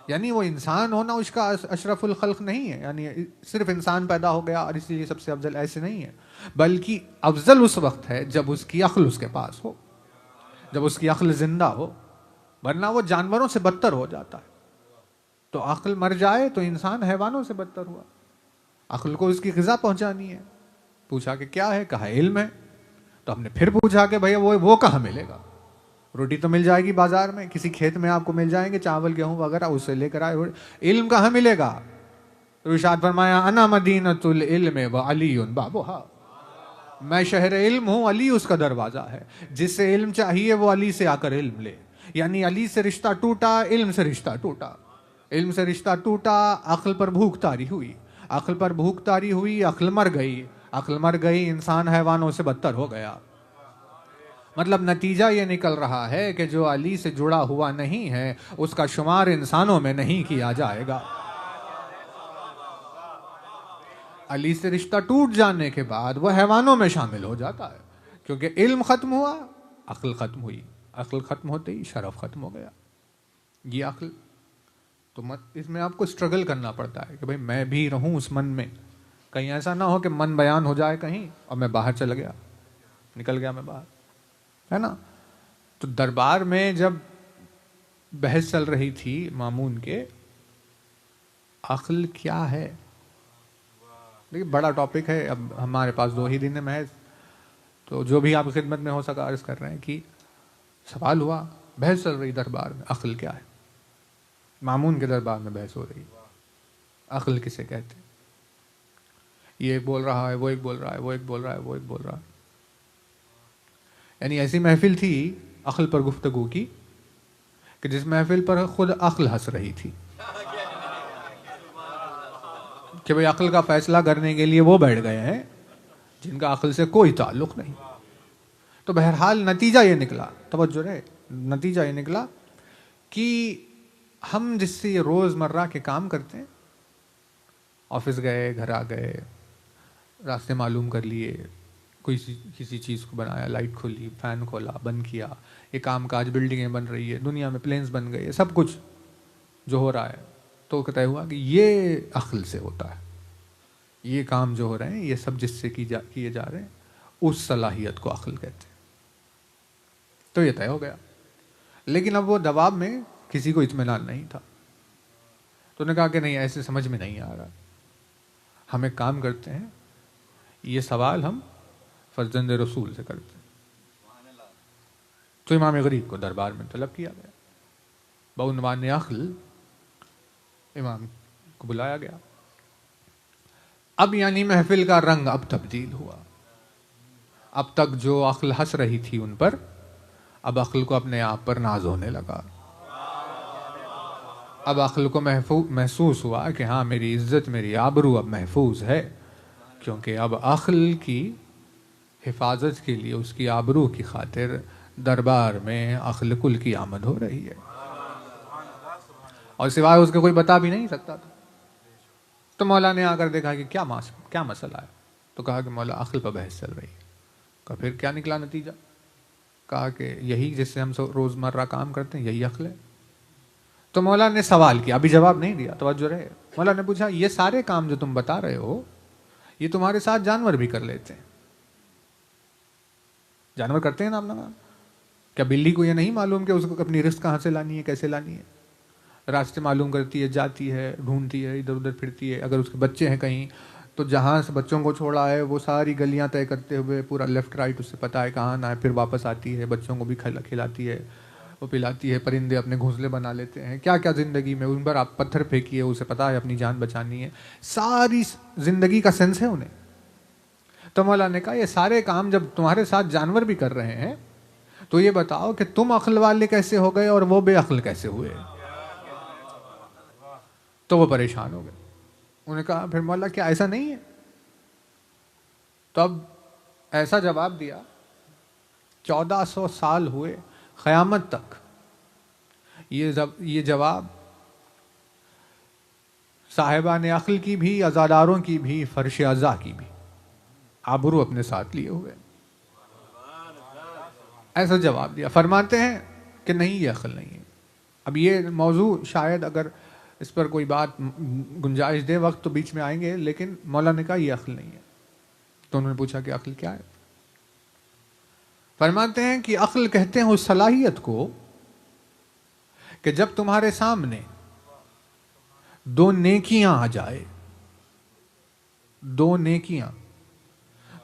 یعنی وہ انسان ہونا اس کا اشرف الخلق نہیں ہے، یعنی صرف انسان پیدا ہو گیا اور اسی لیے سب سے افضل، ایسے نہیں ہے، بلکہ افضل اس وقت ہے جب اس کی عقل اس کے پاس ہو، جب اس کی عقل زندہ ہو، ورنہ وہ جانوروں سے بدتر ہو جاتا ہے۔ تو عقل مر جائے تو انسان حیوانوں سے بدتر ہوا۔ عقل کو اس کی غذا پہنچانی ہے، پوچھا کہ کیا ہے؟ کہا علم ہے۔ تو ہم نے پھر پوچھا کہ بھئی وہ کہاں ملے گا؟ روٹی تو مل جائے گی بازار میں، کسی کھیت میں آپ کو مل جائیں گے چاول گیہوں وغیرہ، اس سے لے کر آئے، علم کہاں ملے گا؟ تو ارشاد فرمایا انا مدینۃ العلم وعلی بابھا، میں شہر علم ہوں، علی اس کا دروازہ ہے، جس سے علم چاہیے وہ علی سے آ کر علم لے۔ یعنی علی سے رشتہ ٹوٹا، علم سے رشتہ ٹوٹا، علم سے رشتہ ٹوٹا، عقل پر بھوک تاری ہوئی، عقل پر بھوک تاری ہوئی، عقل مر گئی، عقل مر گئی، انسان حیوانوں سے بدتر ہو گیا۔ مطلب نتیجہ یہ نکل رہا ہے کہ جو علی سے جڑا ہوا نہیں ہے اس کا شمار انسانوں میں نہیں کیا جائے گا۔ علی سے رشتہ ٹوٹ جانے کے بعد وہ حیوانوں میں شامل ہو جاتا ہے، کیونکہ علم ختم ہوا، عقل ختم ہوئی، عقل ختم ہوتے ہی شرف ختم ہو گیا۔ یہ عقل تو اس میں آپ کو اسٹرگل کرنا پڑتا ہے کہ بھئی میں بھی رہوں اس من میں، کہیں ایسا نہ ہو کہ من بیان ہو جائے کہیں اور میں باہر چل گیا، نکل گیا میں باہر، ہے نا؟ تو دربار میں جب بحث چل رہی تھی مامون کے عقل کیا ہے، لیکن بڑا ٹاپک ہے، اب ہمارے پاس 2 ہی دن ہے محض، تو جو بھی آپ کی خدمت میں ہو سکا عرض کر رہے ہیں کہ سوال ہوا، بحث چل رہی دربار میں عقل کیا ہے، مامون کے دربار میں بحث ہو رہی، عقل کسے کہتے ہیں؟ یہ ایک بول رہا ہے، وہ ایک بول رہا ہے، وہ ایک بول رہا ہے، وہ ایک بول رہا ہے، یعنی ایسی محفل تھی عقل پر گفتگو کی کہ جس محفل پر خود عقل ہنس رہی تھی کہ بھئی عقل کا فیصلہ کرنے کے لیے وہ بیٹھ گئے ہیں جن کا عقل سے کوئی تعلق نہیں۔ تو بہرحال نتیجہ یہ نکلا، توجہ رہے، نتیجہ یہ نکلا کہ ہم جس سے یہ روز مرہ کے کام کرتے ہیں آفس گئے، گھر آ گئے، راستے معلوم کر لیے، کسی چیز کو بنایا، لائٹ کھولی، فین کھولا، بند کیا، یہ کام کاج، بلڈنگیں بن رہی ہے، دنیا میں پلینز بن گئے، سب کچھ جو ہو رہا ہے، تو طے ہوا کہ یہ عقل سے ہوتا ہے، یہ کام جو ہو رہے ہیں یہ سب جس سے کیے جا رہے ہیں اس صلاحیت کو عقل کہتے ہیں. تو یہ طے ہو گیا. لیکن اب وہ دباب میں کسی کو اطمینان نہیں تھا، تو نے کہا کہ نہیں، ایسے سمجھ میں نہیں آ رہا، ہم ایک کام کرتے ہیں، یہ سوال ہم فرزند رسول سے کرتے ہیں. تو امام غریب کو دربار میں طلب کیا گیا، بعنوان عقل امام کو بلایا گیا. اب یعنی محفل کا رنگ اب تبدیل ہوا. اب تک جو عقل ہنس رہی تھی ان پر، اب عقل کو اپنے آپ پر ناز ہونے لگا. اب عقل کو محسوس ہوا کہ ہاں میری عزت، میری آبرو اب محفوظ ہے، کیونکہ اب عقل کی حفاظت کے لیے، اس کی آبرو کی خاطر دربار میں عقل کل کی آمد ہو رہی ہے، اور سوائے اس کے کوئی بتا بھی نہیں سکتا تھا. تو مولا نے آ کر دیکھا کہ کیا مسئلہ ہے، تو کہا کہ مولا عقل پر بحث چل رہی ہے. کہا پھر کیا نکلا نتیجہ؟ کہا کہ یہی جس سے ہم روزمرہ کام کرتے ہیں یہی عقل ہے. تو مولا نے سوال کیا، ابھی جواب نہیں دیا، توجہ رہے. مولا نے پوچھا یہ سارے کام جو تم بتا رہے ہو یہ تمہارے ساتھ جانور بھی کر لیتے ہیں، جانور کرتے ہیں نا اپنا کام. کیا بلی کو یہ نہیں معلوم کہ اس کو اپنی رزق کہاں سے لانی ہے، کیسے لانی ہے؟ راستے معلوم کرتی ہے، جاتی ہے، ڈھونڈتی ہے، ادھر ادھر پھرتی ہے. اگر اس کے بچے ہیں کہیں تو جہاں سے بچوں کو چھوڑا ہے وہ ساری گلیاں طے کرتے ہوئے پورا لیفٹ رائٹ اس سے پتہ ہے کہاں نہ ہے، پھر واپس آتی ہے، بچوں کو بھی کھلاتی ہے، وہ پلاتی ہے. پرندے اپنے گھونسلے بنا لیتے ہیں، کیا کیا زندگی میں ان پر آپ پتھر پھینکیے، اسے پتہ ہے اپنی جان بچانی ہے، ساری زندگی کا سینس ہے انہیں. تو مولا نے کہا یہ سارے کام جب تمہارے ساتھ جانور بھی کر رہے ہیں تو یہ بتاؤ کہ تم عقل والے کیسے ہو گئے اور وہ بے عقل کیسے ہوئے؟ تو وہ پریشان ہو گئے. انہوں نے کہا پھر مولا کیا ایسا نہیں ہے؟ تو اب ایسا جواب دیا، 1400 سال ہوئے قیامت تک یہ جواب صاحبان عقل کی بھی، عزاداروں کی بھی، فرش عزا کی بھی آبرو اپنے ساتھ لیے ہوئے. ایسا جواب دیا. فرماتے ہیں کہ نہیں یہ عقل نہیں ہے. اب یہ موضوع شاید اگر اس پر کوئی بات گنجائش دے وقت تو بیچ میں آئیں گے، لیکن مولا نے کہا یہ عقل نہیں ہے. تو انہوں نے پوچھا کہ عقل کیا ہے؟ فرماتے ہیں کہ عقل کہتے ہیں اس صلاحیت کو کہ جب تمہارے سامنے دو نیکیاں آ جائے، دو نیکیاں،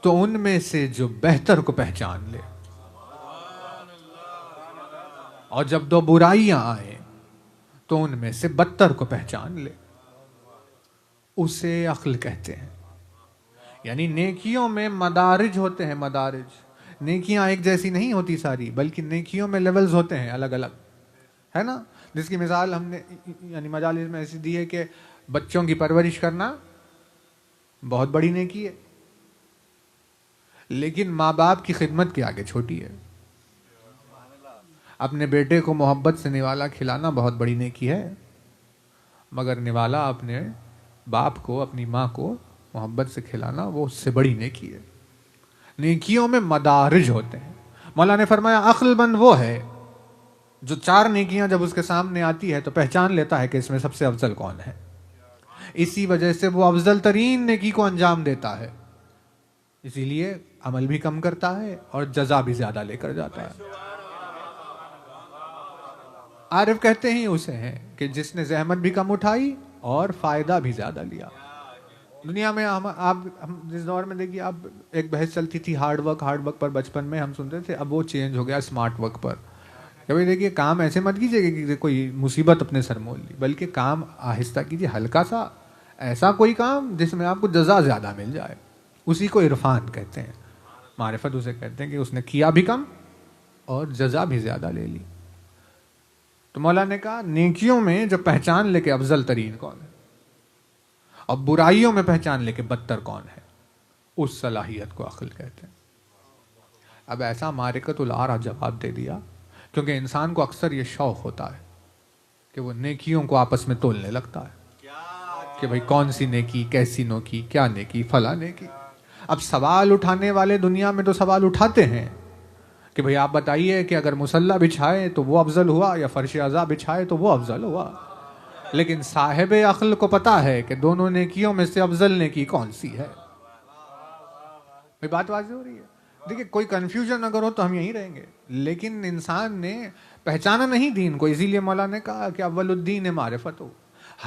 تو ان میں سے جو بہتر کو پہچان لے، اور جب دو برائیاں آئیں تو ان میں سے بدتر کو پہچان لے، اسے عقل کہتے ہیں. یعنی نیکیوں میں مدارج ہوتے ہیں، مدارج. نیکیاں ایک جیسی نہیں ہوتی ساری، بلکہ نیکیوں میں لیولز ہوتے ہیں الگ الگ، ہے نا. جس کی مثال ہم نے یعنی مجالس میں ایسی دی ہے کہ بچوں کی پرورش کرنا بہت بڑی نیکی ہے، لیکن ماں باپ کی خدمت کے آگے چھوٹی ہے. اپنے بیٹے کو محبت سے نوالا کھلانا بہت بڑی نیکی ہے، مگر نوالا اپنے باپ کو، اپنی ماں کو محبت سے کھلانا وہ اس سے بڑی نیکی ہے. نیکیوں میں مدارج ہوتے ہیں. مولا نے فرمایا عقل مند وہ ہے جو 4 نیکیاں جب اس کے سامنے آتی ہے تو پہچان لیتا ہے کہ اس میں سب سے افضل کون ہے. اسی وجہ سے وہ افضل ترین نیکی کو انجام دیتا ہے، اسی لیے عمل بھی کم کرتا ہے اور جزا بھی زیادہ لے کر جاتا ہے. عارف کہتے ہی اسے ہیں کہ جس نے زحمت بھی کم اٹھائی اور فائدہ بھی زیادہ لیا. دنیا میں آپ جس دور میں دیکھیے، اب ایک بحث چلتی تھی ہارڈ ورک پر، بچپن میں ہم سنتے تھے، اب وہ چینج ہو گیا اسمارٹ ورک پر. کبھی دیکھیے کام ایسے مت کیجیے کہ کوئی مصیبت اپنے سر مول لی، بلکہ کام آہستہ کیجیے، ہلکا سا ایسا کوئی کام جس میں آپ کو جزا زیادہ مل جائے. اسی کو عرفان کہتے ہیں، معرفت اسے کہتے ہیں کہ اس نے کیا بھی کم اور جزا بھی زیادہ لے لی. تو مولا نے کہا نیکیوں میں جو پہچان لے کے افضل ترین کون ہے اور برائیوں میں پہچان لے کے بدتر کون ہے، اس صلاحیت کو عقل کہتے ہیں. اب ایسا معرکۃ العارہ جواب دے دیا، کیونکہ انسان کو اکثر یہ شوق ہوتا ہے کہ وہ نیکیوں کو آپس میں تولنے لگتا ہے کہ بھئی کون سی نیکی، کیسی نیکی، کیا نیکی، فلاں نیکی. اب سوال اٹھانے والے دنیا میں تو سوال اٹھاتے ہیں کہ بھئی آپ بتائیے کہ اگر مصلی بچھائے تو وہ افضل ہوا یا فرش عزا بچھائے تو وہ افضل ہوا. لیکن صاحب عقل کو پتا ہے کہ دونوں نیکیوں میں سے افضل نیکی کون سی ہے. بات واضح ہو رہی ہے. دیکھیں کوئی کنفیوژن اگر ہو تو ہم یہیں رہیں گے، لیکن انسان نے پہچانا نہیں دین کو، اسی لیے مولا نے کہا کہ اول الدین معرفت ہو.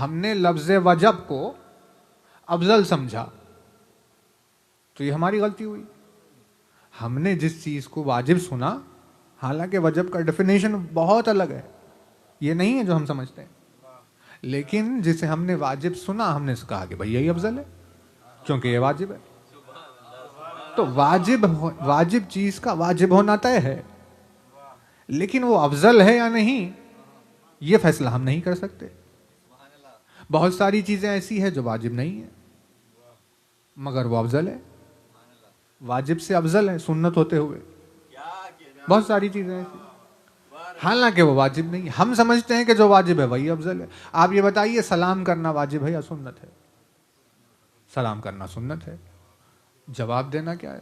ہم نے لفظ وجب کو افضل سمجھا تو یہ ہماری غلطی ہوئی. ہم نے جس چیز کو واجب سنا، حالانکہ وجب کا ڈیفینیشن بہت الگ ہے، یہ نہیں ہے جو ہم سمجھتے ہیں، لیکن جسے ہم نے واجب سنا ہم نے کہا کہ بھئی یہی افضل ہے کیونکہ یہ واجب ہے. تو واجب چیز کا واجب ہونا طے ہے، لیکن وہ افضل ہے یا نہیں یہ فیصلہ ہم نہیں کر سکتے. بہت ساری چیزیں ایسی ہیں جو واجب نہیں ہیں مگر وہ افضل ہے، واجب سے افضل ہے سنت ہوتے ہوئے. بہت ساری چیزیں ایسی حالانکہ وہ واجب نہیں. ہم سمجھتے ہیں کہ جو واجب ہے وہی افضل ہے. آپ یہ بتائیے سلام کرنا واجب ہے یا سنت ہے؟ سلام کرنا سنت ہے. جواب دینا کیا ہے؟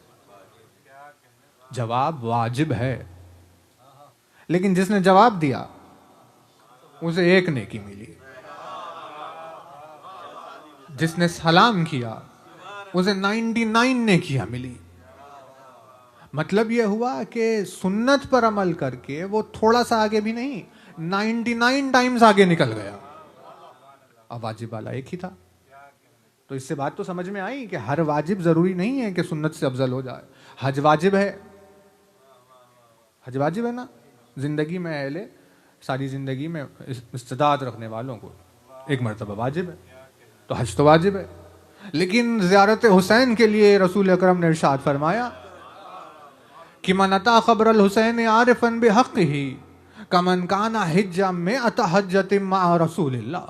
جواب واجب ہے. لیکن جس نے جواب دیا اسے ایک نیکی ملی، جس نے سلام کیا اسے 99 نیکیاں ملی. مطلب یہ ہوا کہ سنت پر عمل کر کے وہ تھوڑا سا آگے بھی نہیں، 99 ٹائمز آگے نکل گیا. اب واجب والا ایک ہی تھا. تو اس سے بات تو سمجھ میں آئی کہ ہر واجب ضروری نہیں ہے کہ سنت سے افضل ہو جائے. حج واجب ہے، حج واجب ہے نا. زندگی میں ساری زندگی میں استطاعت رکھنے والوں کو ایک مرتبہ واجب ہے، تو حج تو واجب ہے. لیکن زیارت حسین کے لیے رسول اکرم نے ارشاد فرمایا کہ من اتی قبر الحسین عارفا بحقہ کمن کان حجا مئۃ حجۃ مع رسول اللہ.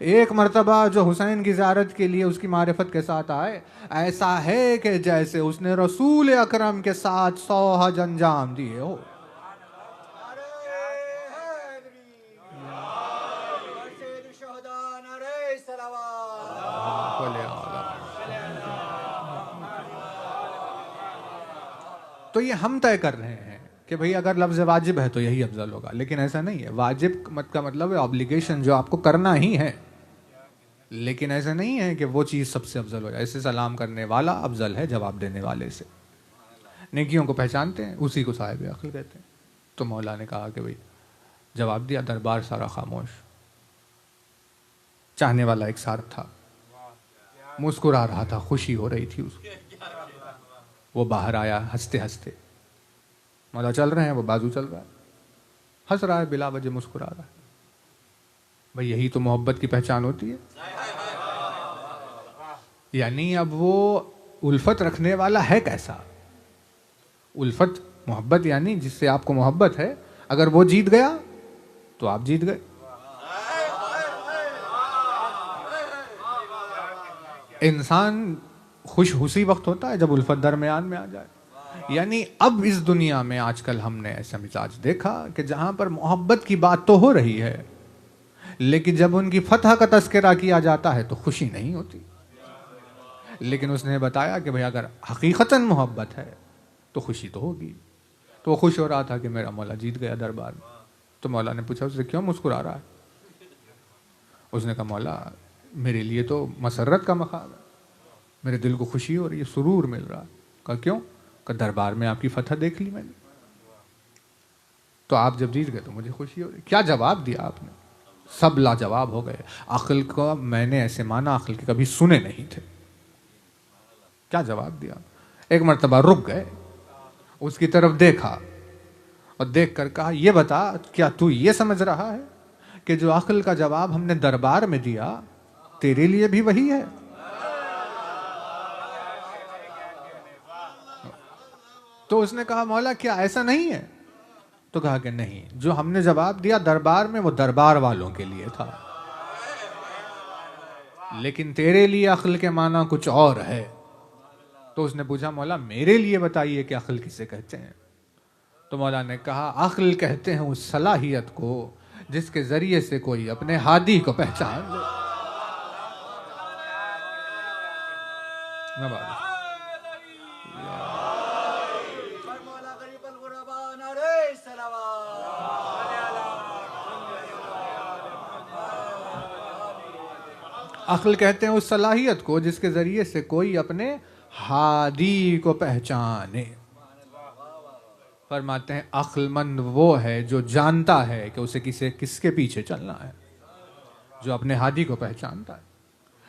ایک مرتبہ جو حسین کی زیارت کے لیے اس کی معرفت کے ساتھ آئے، ایسا ہے کہ جیسے اس نے رسول اکرم کے ساتھ 100 حج انجام دیے ہو. تو یہ ہم طے کر رہے ہیں کہ بھئی اگر لفظ واجب ہے تو یہی افضل ہوگا، لیکن ایسا نہیں ہے. واجب کا مطلب ہے obligation، جو آپ کو کرنا ہی ہے، لیکن ایسا نہیں ہے کہ وہ چیز سب سے افضل ہو جائے. ایسے سلام کرنے والا افضل ہے جواب دینے والے سے. نیکیوں کو پہچانتے ہیں، اسی کو صاحب عقل کہتے ہیں. تو مولا نے کہا کہ بھئی جواب دیا، دربار سارا خاموش. چاہنے والا ایک ساتھ تھا، مسکرا رہا تھا، خوشی ہو رہی تھی اس کو. وہ باہر آیا ہنستے ہنستے. مولا چل رہے ہیں، وہ بازو چل رہا ہے، ہنس رہا ہے، بلا وجہ مسکرا رہا ہے. بھئی یہی تو محبت کی پہچان ہوتی ہے. یعنی اب وہ الفت رکھنے والا ہے کیسا؟ الفت محبت یعنی جس سے آپ کو محبت ہے، اگر وہ جیت گیا تو آپ جیت گئے. انسان خوش اسی وقت ہوتا ہے جب الفت درمیان میں آ جائے. یعنی اب اس دنیا میں آج کل ہم نے ایسا مزاج دیکھا کہ جہاں پر محبت کی بات تو ہو رہی ہے، لیکن جب ان کی فتح کا تذکرہ کیا جاتا ہے تو خوشی نہیں ہوتی. لیکن اس نے بتایا کہ بھئی اگر حقیقتاً محبت ہے تو خوشی تو ہوگی. تو وہ خوش ہو رہا تھا کہ میرا مولا جیت گیا دربار میں. تو مولا نے پوچھا اس سے کیوں مسکرا رہا ہے؟ اس نے کہا مولا میرے لیے تو مسرت کا مقام ہے، میرے دل کو خوشی ہو رہی ہے، سرور مل رہا ہے. کہا کیوں؟ کہ دربار میں آپ کی فتح دیکھ لی میں نے، تو آپ جب جیت گئے تو مجھے خوشی ہو رہی. کیا جواب دیا آپ نے؟ سب لاجواب ہو گئے. عقل کو میں نے ایسے مانا عقل کے کبھی سنے نہیں تھے. کیا جواب دیا؟ ایک مرتبہ رک گئے، اس کی طرف دیکھا اور دیکھ کر کہا یہ بتا کیا تو یہ سمجھ رہا ہے کہ جو عقل کا جواب ہم نے دربار میں دیا تیرے لیے بھی وہی ہے؟ تو اس نے کہا مولا کیا ایسا نہیں ہے؟ تو کہا کہ نہیں، جو ہم نے جواب دیا دربار میں وہ دربار والوں کے لیے تھا، لیکن تیرے لیے عقل کے معنی کچھ اور ہے. تو اس نے پوچھا مولا میرے لیے بتائیے کہ عقل کسے کہتے ہیں؟ تو مولا نے کہا عقل کہتے ہیں اس صلاحیت کو جس کے ذریعے سے کوئی اپنے ہادی کو پہچان لے. نواز عقل کہتے ہیں اس صلاحیت کو جس کے ذریعے سے کوئی اپنے ہادی کو پہچانے. فرماتے ہیں عقل مند وہ ہے جو جانتا ہے کہ اسے کس کے پیچھے چلنا ہے، جو اپنے ہادی کو پہچانتا ہے.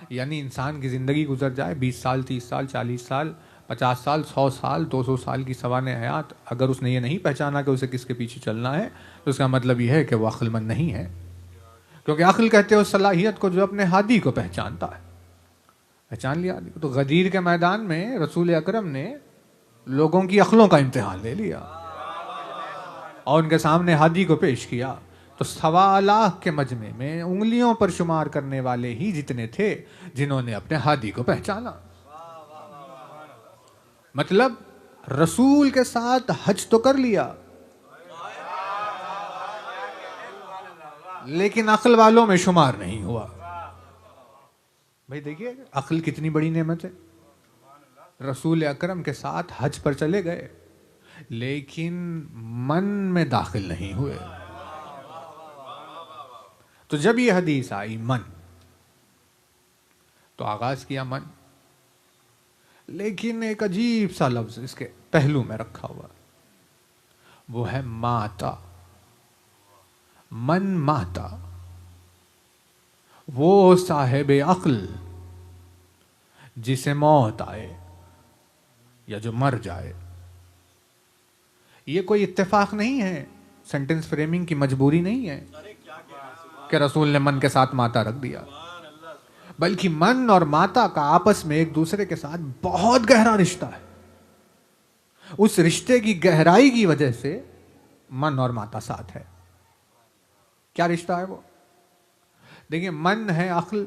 یعنی انسان کی زندگی گزر جائے 20 سال 30 سال 40 سال 50 سال 100 سال 200 سال کی سوانح حیات، اگر اس نے یہ نہیں پہچانا کہ اسے کس کے پیچھے چلنا ہے تو اس کا مطلب یہ ہے کہ وہ عقل مند نہیں ہے. کیونکہ عقل کہتے ہیں اس صلاحیت کو جو اپنے ہادی کو پہچانتا ہے. پہچان لیا ہادی کو. تو غدیر کے میدان میں رسول اکرم نے لوگوں کی عقلوں کا امتحان لے لیا اور ان کے سامنے ہادی کو پیش کیا. تو 1.25 لاکھ کے مجمع میں انگلیوں پر شمار کرنے والے ہی جتنے تھے جنہوں نے اپنے ہادی کو پہچانا. مطلب رسول کے ساتھ حج تو کر لیا لیکن عقل والوں میں شمار نہیں ہوا. بھائی دیکھیے عقل کتنی بڑی نعمت ہے. رسول اکرم کے ساتھ حج پر چلے گئے لیکن من میں داخل نہیں ہوئے. تو جب یہ حدیث آئی من، تو آغاز کیا من، لیکن ایک عجیب سا لفظ اس کے پہلو میں رکھا ہوا، وہ ہے ماتا. من ماتا، وہ صاحب عقل جسے موت آئے یا جو مر جائے. یہ کوئی اتفاق نہیں ہے، سینٹنس فریمنگ کی مجبوری نہیں ہے کہ رسول نے من کے ساتھ ماتا رکھ دیا، بلکہ من اور ماتا کا آپس میں ایک دوسرے کے ساتھ بہت گہرا رشتہ ہے. اس رشتے کی گہرائی کی وجہ سے من اور ماتا ساتھ ہے. کیا رشتہ ہے وہ؟ دیکھیں من ہے عقل.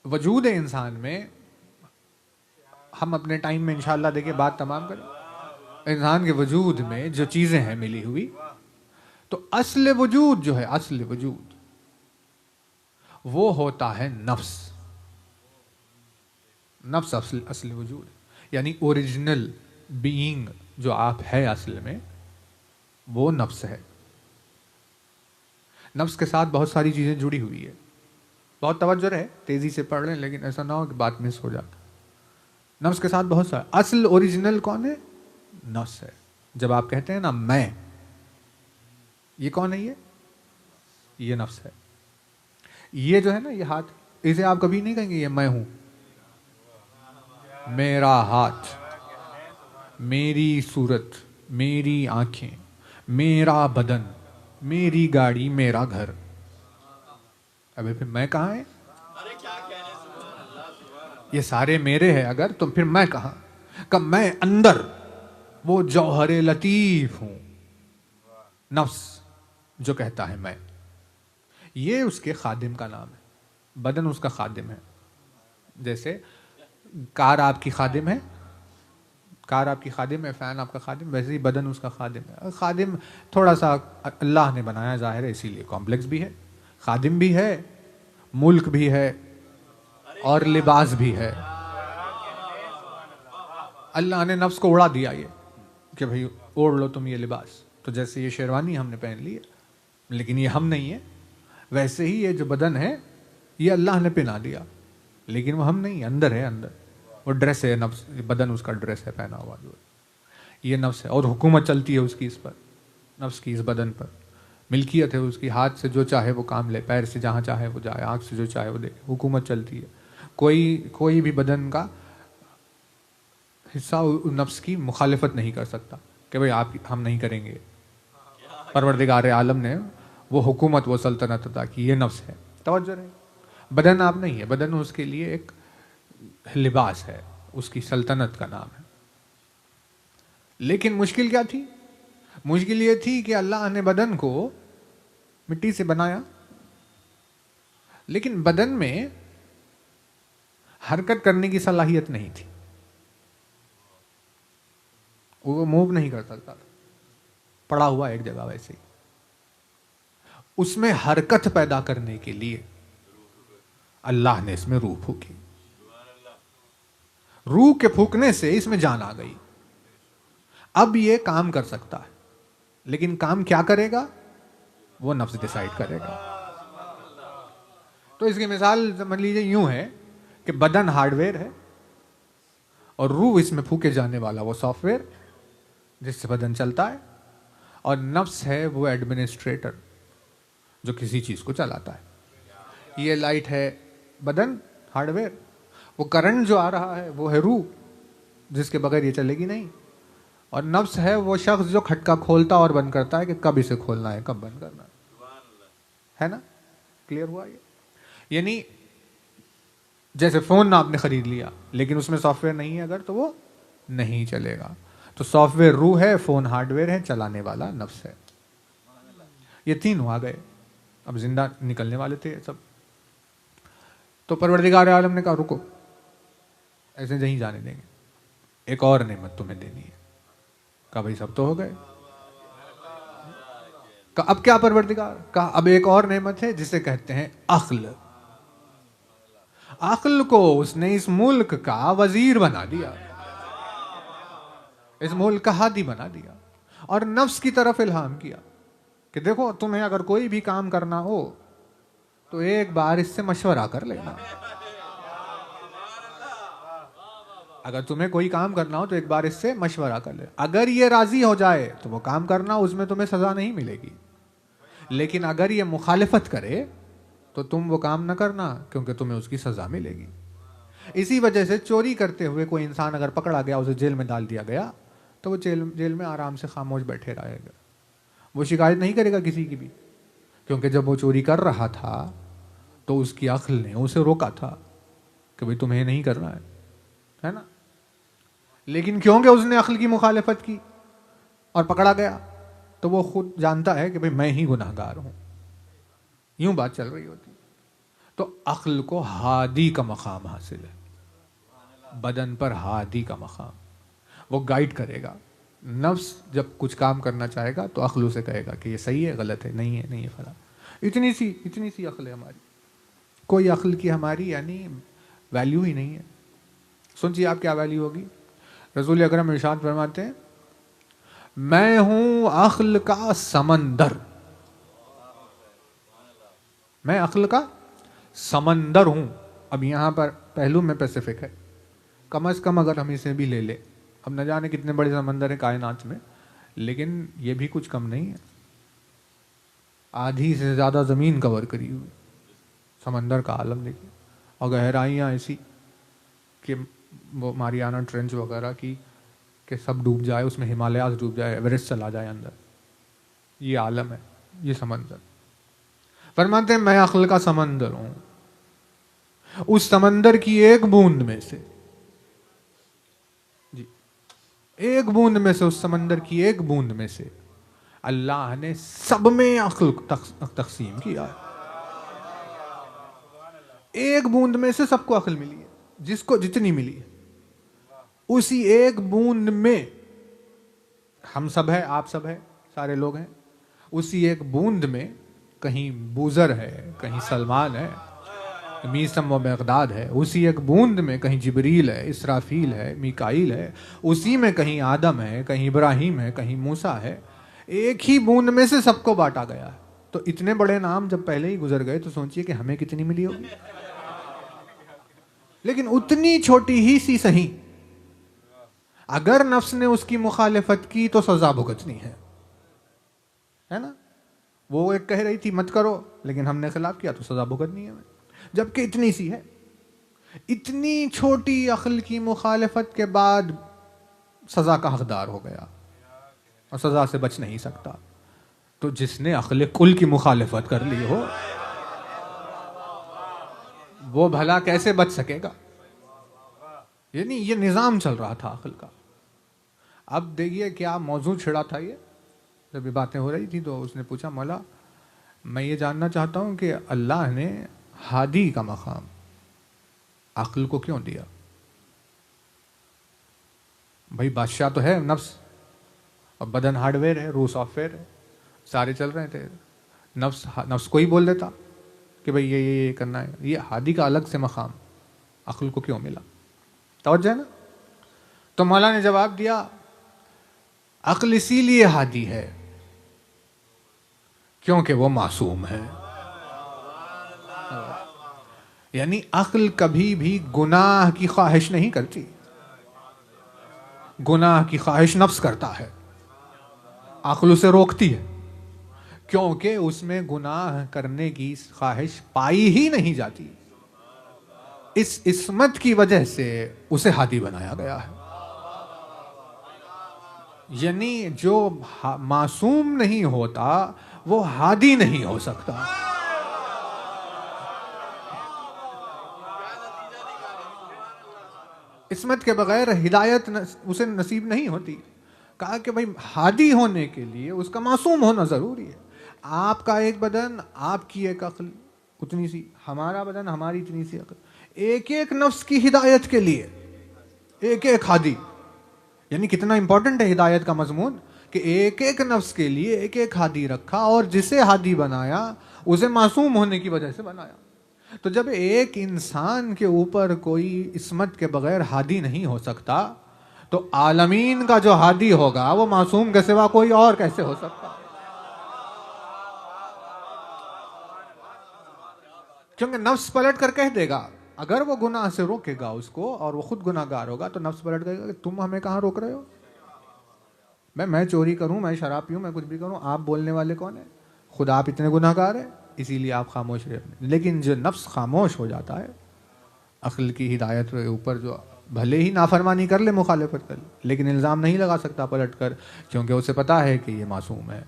وجود انسان میں ہم اپنے ٹائم میں انشاءاللہ دیکھیں بات تمام کریں. انسان کے وجود میں جو چیزیں ہیں ملی ہوئی، تو اصل وجود جو ہے، اصل وجود وہ ہوتا ہے نفس. نفس اصل وجود، یعنی اوریجنل بینگ جو آپ ہے اصل میں وہ نفس ہے. نفس کے ساتھ بہت ساری چیزیں جڑی ہوئی ہے. بہت توجہ رہے، تیزی سے پڑھ لیں لیکن ایسا نہ ہو کہ بات مس ہو جائے. نفس کے ساتھ بہت سارا، اصل اوریجنل کون ہے؟ نفس ہے. جب آپ کہتے ہیں نا میں، یہ کون ہے؟ یہ نفس ہے. یہ جو ہے نا یہ ہاتھ، اسے آپ کبھی نہیں کہیں گے یہ میں ہوں. میرا ہاتھ، میری صورت، میری آنکھیں، میرا بدن، میری گاڑی، میرا گھر. ابھی پھر میں کہاں ہے؟ یہ سارے میرے ہیں اگر، تو پھر میں کہاں؟ کہ میں اندر وہ جوہر لطیف ہوں. نفس جو کہتا ہے میں، یہ اس کے خادم کا نام ہے. بدن اس کا خادم ہے. جیسے کار آپ کی خادم ہے، کار آپ کی خادم ہے، فین آپ کا خادم، ویسے ہی بدن اس کا خادم ہے. خادم تھوڑا سا اللہ نے بنایا ظاہر ہے، اسی لیے کمپلیکس بھی ہے. خادم بھی ہے، ملک بھی ہے، اور لباس بھی ہے. اللہ نے نفس کو اڑا دیا یہ کہ بھئی اوڑھ لو تم یہ لباس. تو جیسے یہ شیروانی ہم نے پہن لی ہے لیکن یہ ہم نہیں ہے، ویسے ہی یہ جو بدن ہے یہ اللہ نے پہنا دیا لیکن وہ ہم نہیں، اندر ہے. اندر وہ ڈریس ہے، نفس، بدن اس کا ڈریس ہے پہنا ہوا جو یہ نفس ہے. اور حکومت چلتی ہے اس کی، اس پر، نفس کی اس بدن پر. ملکیت ہے اس کی، ہاتھ سے جو چاہے وہ کام لے، پیر سے جہاں چاہے وہ جائے، آنکھ سے جو چاہے وہ دیکھے. حکومت چلتی ہے. کوئی بھی بدن کا حصہ نفس کی مخالفت نہیں کر سکتا کہ بھئی آپ ہم نہیں کریں گے. پروردگار عالم نے وہ حکومت، وہ سلطنت عطا کی. یہ نفس ہے. توجہ رہے، بدن آپ نہیں ہے. بدن اس کے لیے ایک لباس ہے، اس کی سلطنت کا نام ہے. لیکن مشکل کیا تھی؟ مشکل یہ تھی کہ اللہ نے بدن کو مٹی سے بنایا لیکن بدن میں حرکت کرنے کی صلاحیت نہیں تھی. وہ موو نہیں کر سکتا تھا، پڑا ہوا ایک جگہ ویسے ہی. اس میں حرکت پیدا کرنے کے لیے اللہ نے اس میں روح پھونکی. روح کے پھونکنے سے اس میں جان آ گئی. اب یہ کام کر سکتا ہے, لیکن کام کیا کرے گا وہ نفس ڈیسائیڈ کرے گا. تو اس کی مثال سمجھ لیجیے یوں ہے کہ بدن ہارڈ ویئر ہے اور روح اس میں پھونکے جانے والا وہ سافٹ ویئر جس سے بدن چلتا ہے, اور نفس ہے وہ ایڈمنسٹریٹر جو کسی چیز کو چلاتا ہے. یہ لائٹ ہے بدن ہارڈ ویئر, وہ کرنٹ جو آ رہا ہے وہ ہے روح جس کے بغیر یہ چلے گی نہیں, اور نفس ہے وہ شخص جو کھٹکا کھولتا اور بند کرتا ہے کہ کب اسے کھولنا ہے کب بند کرنا ہے نا. کلیئر ہوا یہ؟ یعنی جیسے فون آپ نے خرید لیا لیکن اس میں سافٹ ویئر نہیں ہے اگر تو وہ نہیں چلے گا. تو سافٹ ویئر روح ہے, فون ہارڈ ویئر ہے, چلانے والا نفس ہے. یہ تینوں آ گئے, اب زندہ نکلنے والے تھے سب. تو پروردگار عالم نے کہا رکو, ایسے نہیں جانے دیں گے, ایک اور نعمت تمہیں دینی ہے. کہا بھائی سب تو ہو گئے. کہا اب کیا پروردگار؟ کہا اب ایک اور نعمت ہے جسے کہتے ہیں عقل. عقل کو اس نے اس ملک کا وزیر بنا دیا, اس ملک کا ہادی بنا دیا, اور نفس کی طرف الہام کیا کہ دیکھو تمہیں اگر کوئی بھی کام کرنا ہو تو ایک بار اس سے مشورہ کر لینا. اگر تمہیں کوئی کام کرنا ہو تو ایک بار اس سے مشورہ کر لے. اگر یہ راضی ہو جائے تو وہ کام کرنا, اس میں تمہیں سزا نہیں ملے گی. لیکن اگر یہ مخالفت کرے تو تم وہ کام نہ کرنا کیونکہ تمہیں اس کی سزا ملے گی. اسی وجہ سے چوری کرتے ہوئے کوئی انسان اگر پکڑا گیا, اسے جیل میں ڈال دیا گیا, تو وہ جیل میں آرام سے خاموش بیٹھے رہے گا. وہ شکایت نہیں کرے گا کسی کی بھی, کیونکہ جب وہ چوری کر رہا تھا تو اس کی عقل نے اسے روکا تھا کہ بھئی تمہیں نہیں کرنا ہے نا. لیکن کیونکہ اس نے عقل کی مخالفت کی اور پکڑا گیا تو وہ خود جانتا ہے کہ بھئی میں ہی گناہگار ہوں. یوں بات چل رہی ہوتی. تو عقل کو ہادی کا مقام حاصل ہے, بدن پر ہادی کا مقام, وہ گائیڈ کرے گا. نفس جب کچھ کام کرنا چاہے گا تو عقل اسے کہے گا کہ یہ صحیح ہے, غلط ہے, نہیں ہے فلاں. اتنی سی عقل ہے ہماری. کوئی عقل کی ہماری یعنی ویلیو ہی نہیں ہے. سنجیے آپ کیا ویلیو ہوگی. رسول اکرم ارشاد فرماتے ہیں میں ہوں عقل کا سمندر, میں عقل کا سمندر ہوں. اب یہاں پر پہلو میں پیسیفک ہے, کم از کم اگر ہم اسے بھی لے لیں, اب نہ جانے کتنے بڑے سمندر ہیں کائنات میں, لیکن یہ بھی کچھ کم نہیں ہے. آدھی سے زیادہ زمین کور کری ہوئی سمندر کا عالم دیکھیے, اور گہرائیاں ایسی کہ وہ ماریانا ٹرینچ وغیرہ کی کہ سب ڈوب جائے, اس میں ہمالیاز ڈوب جائے, ایوریسٹ چلا جائے اندر. یہ عالم ہے, یہ سمندر. فرماتے ہیں میں عقل کا سمندر ہوں. اس سمندر کی ایک بوند میں سے, جی ایک بوند میں سے, اس سمندر کی ایک بوند میں سے اللہ نے سب میں عقل تقسیم کیا. ایک بوند میں سے سب کو عقل ملی ہے, جس کو جتنی ملی ہے. اسی ایک بوند میں ہم سب ہیں, آپ سب ہیں, سارے لوگ ہیں. اسی ایک بوند میں کہیں بوزر ہے, کہیں سلمان ہے, میسم و مقداد ہے. اسی ایک بوند میں کہیں جبریل ہے, اسرافیل ہے, میکائیل ہے. اسی میں کہیں آدم ہے, کہیں ابراہیم ہے, کہیں موسیٰ ہے. ایک ہی بوند میں سے سب کو بانٹا گیا ہے. تو اتنے بڑے نام جب پہلے ہی گزر گئے تو سوچئے کہ ہمیں کتنی ملی ہوگی. لیکن اتنی چھوٹی ہی سی صحیح, اگر نفس نے اس کی مخالفت کی تو سزا بھگتنی ہے نا. وہ ایک کہہ رہی تھی مت کرو, لیکن ہم نے خلاف کیا تو سزا بھگتنی ہے. جبکہ اتنی سی ہے. اتنی چھوٹی عقل کی مخالفت کے بعد سزا کا حقدار ہو گیا اور سزا سے بچ نہیں سکتا. تو جس نے عقل کل کی مخالفت کر لی ہو وہ بھلا کیسے بچ سکے گا. یعنی یہ نظام چل رہا تھا عقل کا. اب دیکھیے کیا موضوع چھڑا تھا. یہ جب یہ باتیں ہو رہی تھی تو اس نے پوچھا مولا میں یہ جاننا چاہتا ہوں کہ اللہ نے ہادی کا مقام عقل کو کیوں دیا. بھائی بادشاہ تو ہے نفس, اور بدن ہارڈ ویئر ہے, روح سافٹ ویئر ہے, سارے چل رہے تھے. نفس کو ہی بول دیتا کہ بھئی یہ کرنا ہے. یہ ہادی کا الگ سے مقام عقل کو کیوں ملا؟ توجہ ہے نا. تو مولا نے جواب دیا عقل اسی لیے ہادی ہے کیونکہ وہ معصوم ہے. یعنی عقل کبھی بھی گناہ کی خواہش نہیں کرتی. گناہ کی خواہش نفس کرتا ہے، عقل اسے روکتی ہے کیونکہ اس میں گناہ کرنے کی خواہش پائی ہی نہیں جاتی. اس عصمت کی وجہ سے اسے ہادی بنایا گیا ہے. یعنی جو معصوم نہیں ہوتا وہ ہادی نہیں ہو سکتا. عصمت کے بغیر ہدایت اسے نصیب نہیں ہوتی. کہا کہ بھائی ہادی ہونے کے لیے اس کا معصوم ہونا ضروری ہے. آپ کا ایک بدن، آپ کی ایک عقل اتنی سی، ہمارا بدن ہماری اتنی سی عقل، ایک ایک نفس کی ہدایت کے لیے ایک ایک ہادی. یعنی کتنا امپورٹنٹ ہے ہدایت کا مضمون کہ ایک ایک نفس کے لیے ایک ایک ہادی رکھا، اور جسے ہادی بنایا اسے معصوم ہونے کی وجہ سے بنایا. تو جب ایک انسان کے اوپر کوئی عصمت کے بغیر ہادی نہیں ہو سکتا تو عالمین کا جو ہادی ہوگا وہ معصوم کے سوا کوئی اور کیسے ہو سکتا؟ کیونکہ نفس پلٹ کر کہہ دے گا، اگر وہ گناہ سے روکے گا اس کو اور وہ خود گناہ گار ہوگا تو نفس پلٹ کہے گا کہ تم ہمیں کہاں روک رہے ہو؟ میں چوری کروں، میں شراب پیوں، میں کچھ بھی کروں، آپ بولنے والے کون ہیں؟ خود آپ اتنے گناہ گار ہیں اسی لیے آپ خاموش رہے. لیکن جو نفس خاموش ہو جاتا ہے عقل کی ہدایت کے اوپر، جو بھلے ہی نافرمانی کر لے، مخالفت کر لے، لیکن الزام نہیں لگا سکتا پلٹ کر کیونکہ اسے پتا ہے کہ یہ معصوم ہے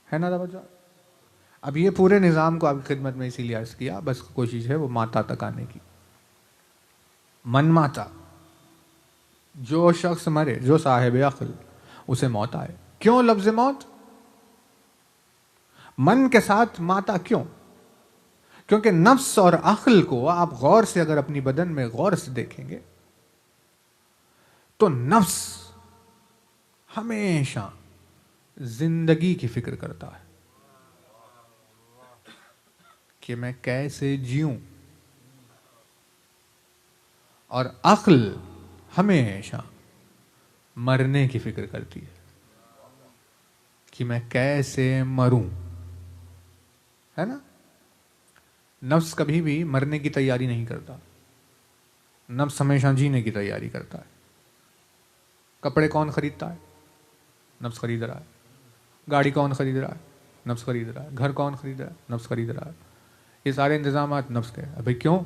نا توجہ. اب یہ پورے نظام کو آپ کی خدمت میں اسی لیے عرض کیا، بس کوشش ہے وہ ماتا تک آنے کی. من ماتا، جو شخص مرے، جو صاحب عقل، اسے موت آئے. کیوں لفظ موت؟ من کے ساتھ ماتا کیوں؟ کیونکہ نفس اور عقل کو آپ غور سے اگر اپنی بدن میں غور سے دیکھیں گے تو نفس ہمیشہ زندگی کی فکر کرتا ہے کہ میں کیسے جیوں، اور عقل ہمیشہ مرنے کی فکر کرتی ہے کہ میں کیسے مروں. ہے نا؟ نفس کبھی بھی مرنے کی تیاری نہیں کرتا، نفس ہمیشہ جینے کی تیاری کرتا ہے. کپڑے کون خریدتا ہے؟ نفس خرید رہا ہے. گاڑی کون خرید رہا ہے؟ نفس خرید رہا ہے. گھر کون خرید رہا ہے؟ نفس خرید رہا ہے. یہ سارے انتظامات نفس کے. ابھی کیوں؟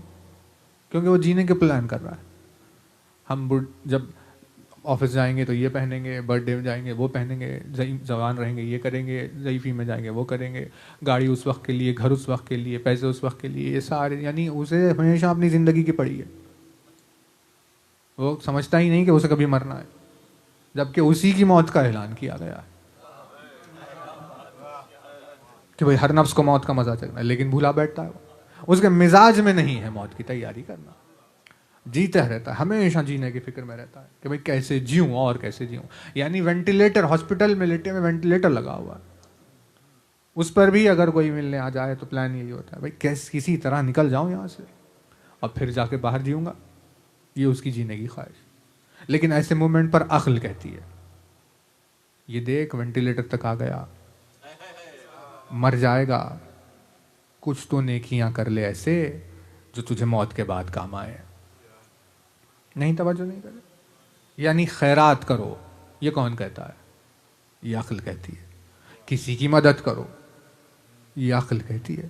کیونکہ وہ جینے کے پلان کر رہا ہے. ہم جب آفس جائیں گے تو یہ پہنیں گے، برتھ ڈے میں جائیں گے وہ پہنیں گے، جوان رہیں گے یہ کریں گے، ضعیفی میں جائیں گے وہ کریں گے، گاڑی اس وقت کے لیے، گھر اس وقت کے لیے، پیسے اس وقت کے لیے، یہ سارے. یعنی اسے ہمیشہ اپنی زندگی کی پڑی ہے. وہ سمجھتا ہی نہیں کہ اسے کبھی مرنا ہے، جبکہ اسی کی موت کا اعلان کیا گیا ہے کہ بھئی ہر نفس کو موت کا مزہ چکنا ہے، لیکن بھولا بیٹھتا ہے. اس کے مزاج میں نہیں ہے موت کی تیاری کرنا. جیتا رہتا ہے، ہمیشہ جینے کی فکر میں رہتا ہے کہ بھئی کیسے جیوں اور کیسے جیوں. یعنی وینٹیلیٹر، ہاسپٹل میں لیٹے میں وینٹیلیٹر لگا ہوا ہے، اس پر بھی اگر کوئی ملنے آ جائے تو پلان یہی ہوتا ہے بھئی کسی طرح نکل جاؤں یہاں سے اور پھر جا کے باہر جیوں گا. یہ اس کی جینے کی خواہش. لیکن ایسے مومنٹ پر عقل کہتی ہے یہ دیکھ وینٹیلیٹر تک آ گیا، مر جائے گا، کچھ تو نیکیاں کر لے ایسے جو تجھے موت کے بعد کام آئے. نہیں توجہ نہیں کرے. یعنی خیرات کرو، یہ کون کہتا ہے؟ یہ عقل کہتی ہے. کسی کی مدد کرو، یہ عقل کہتی ہے.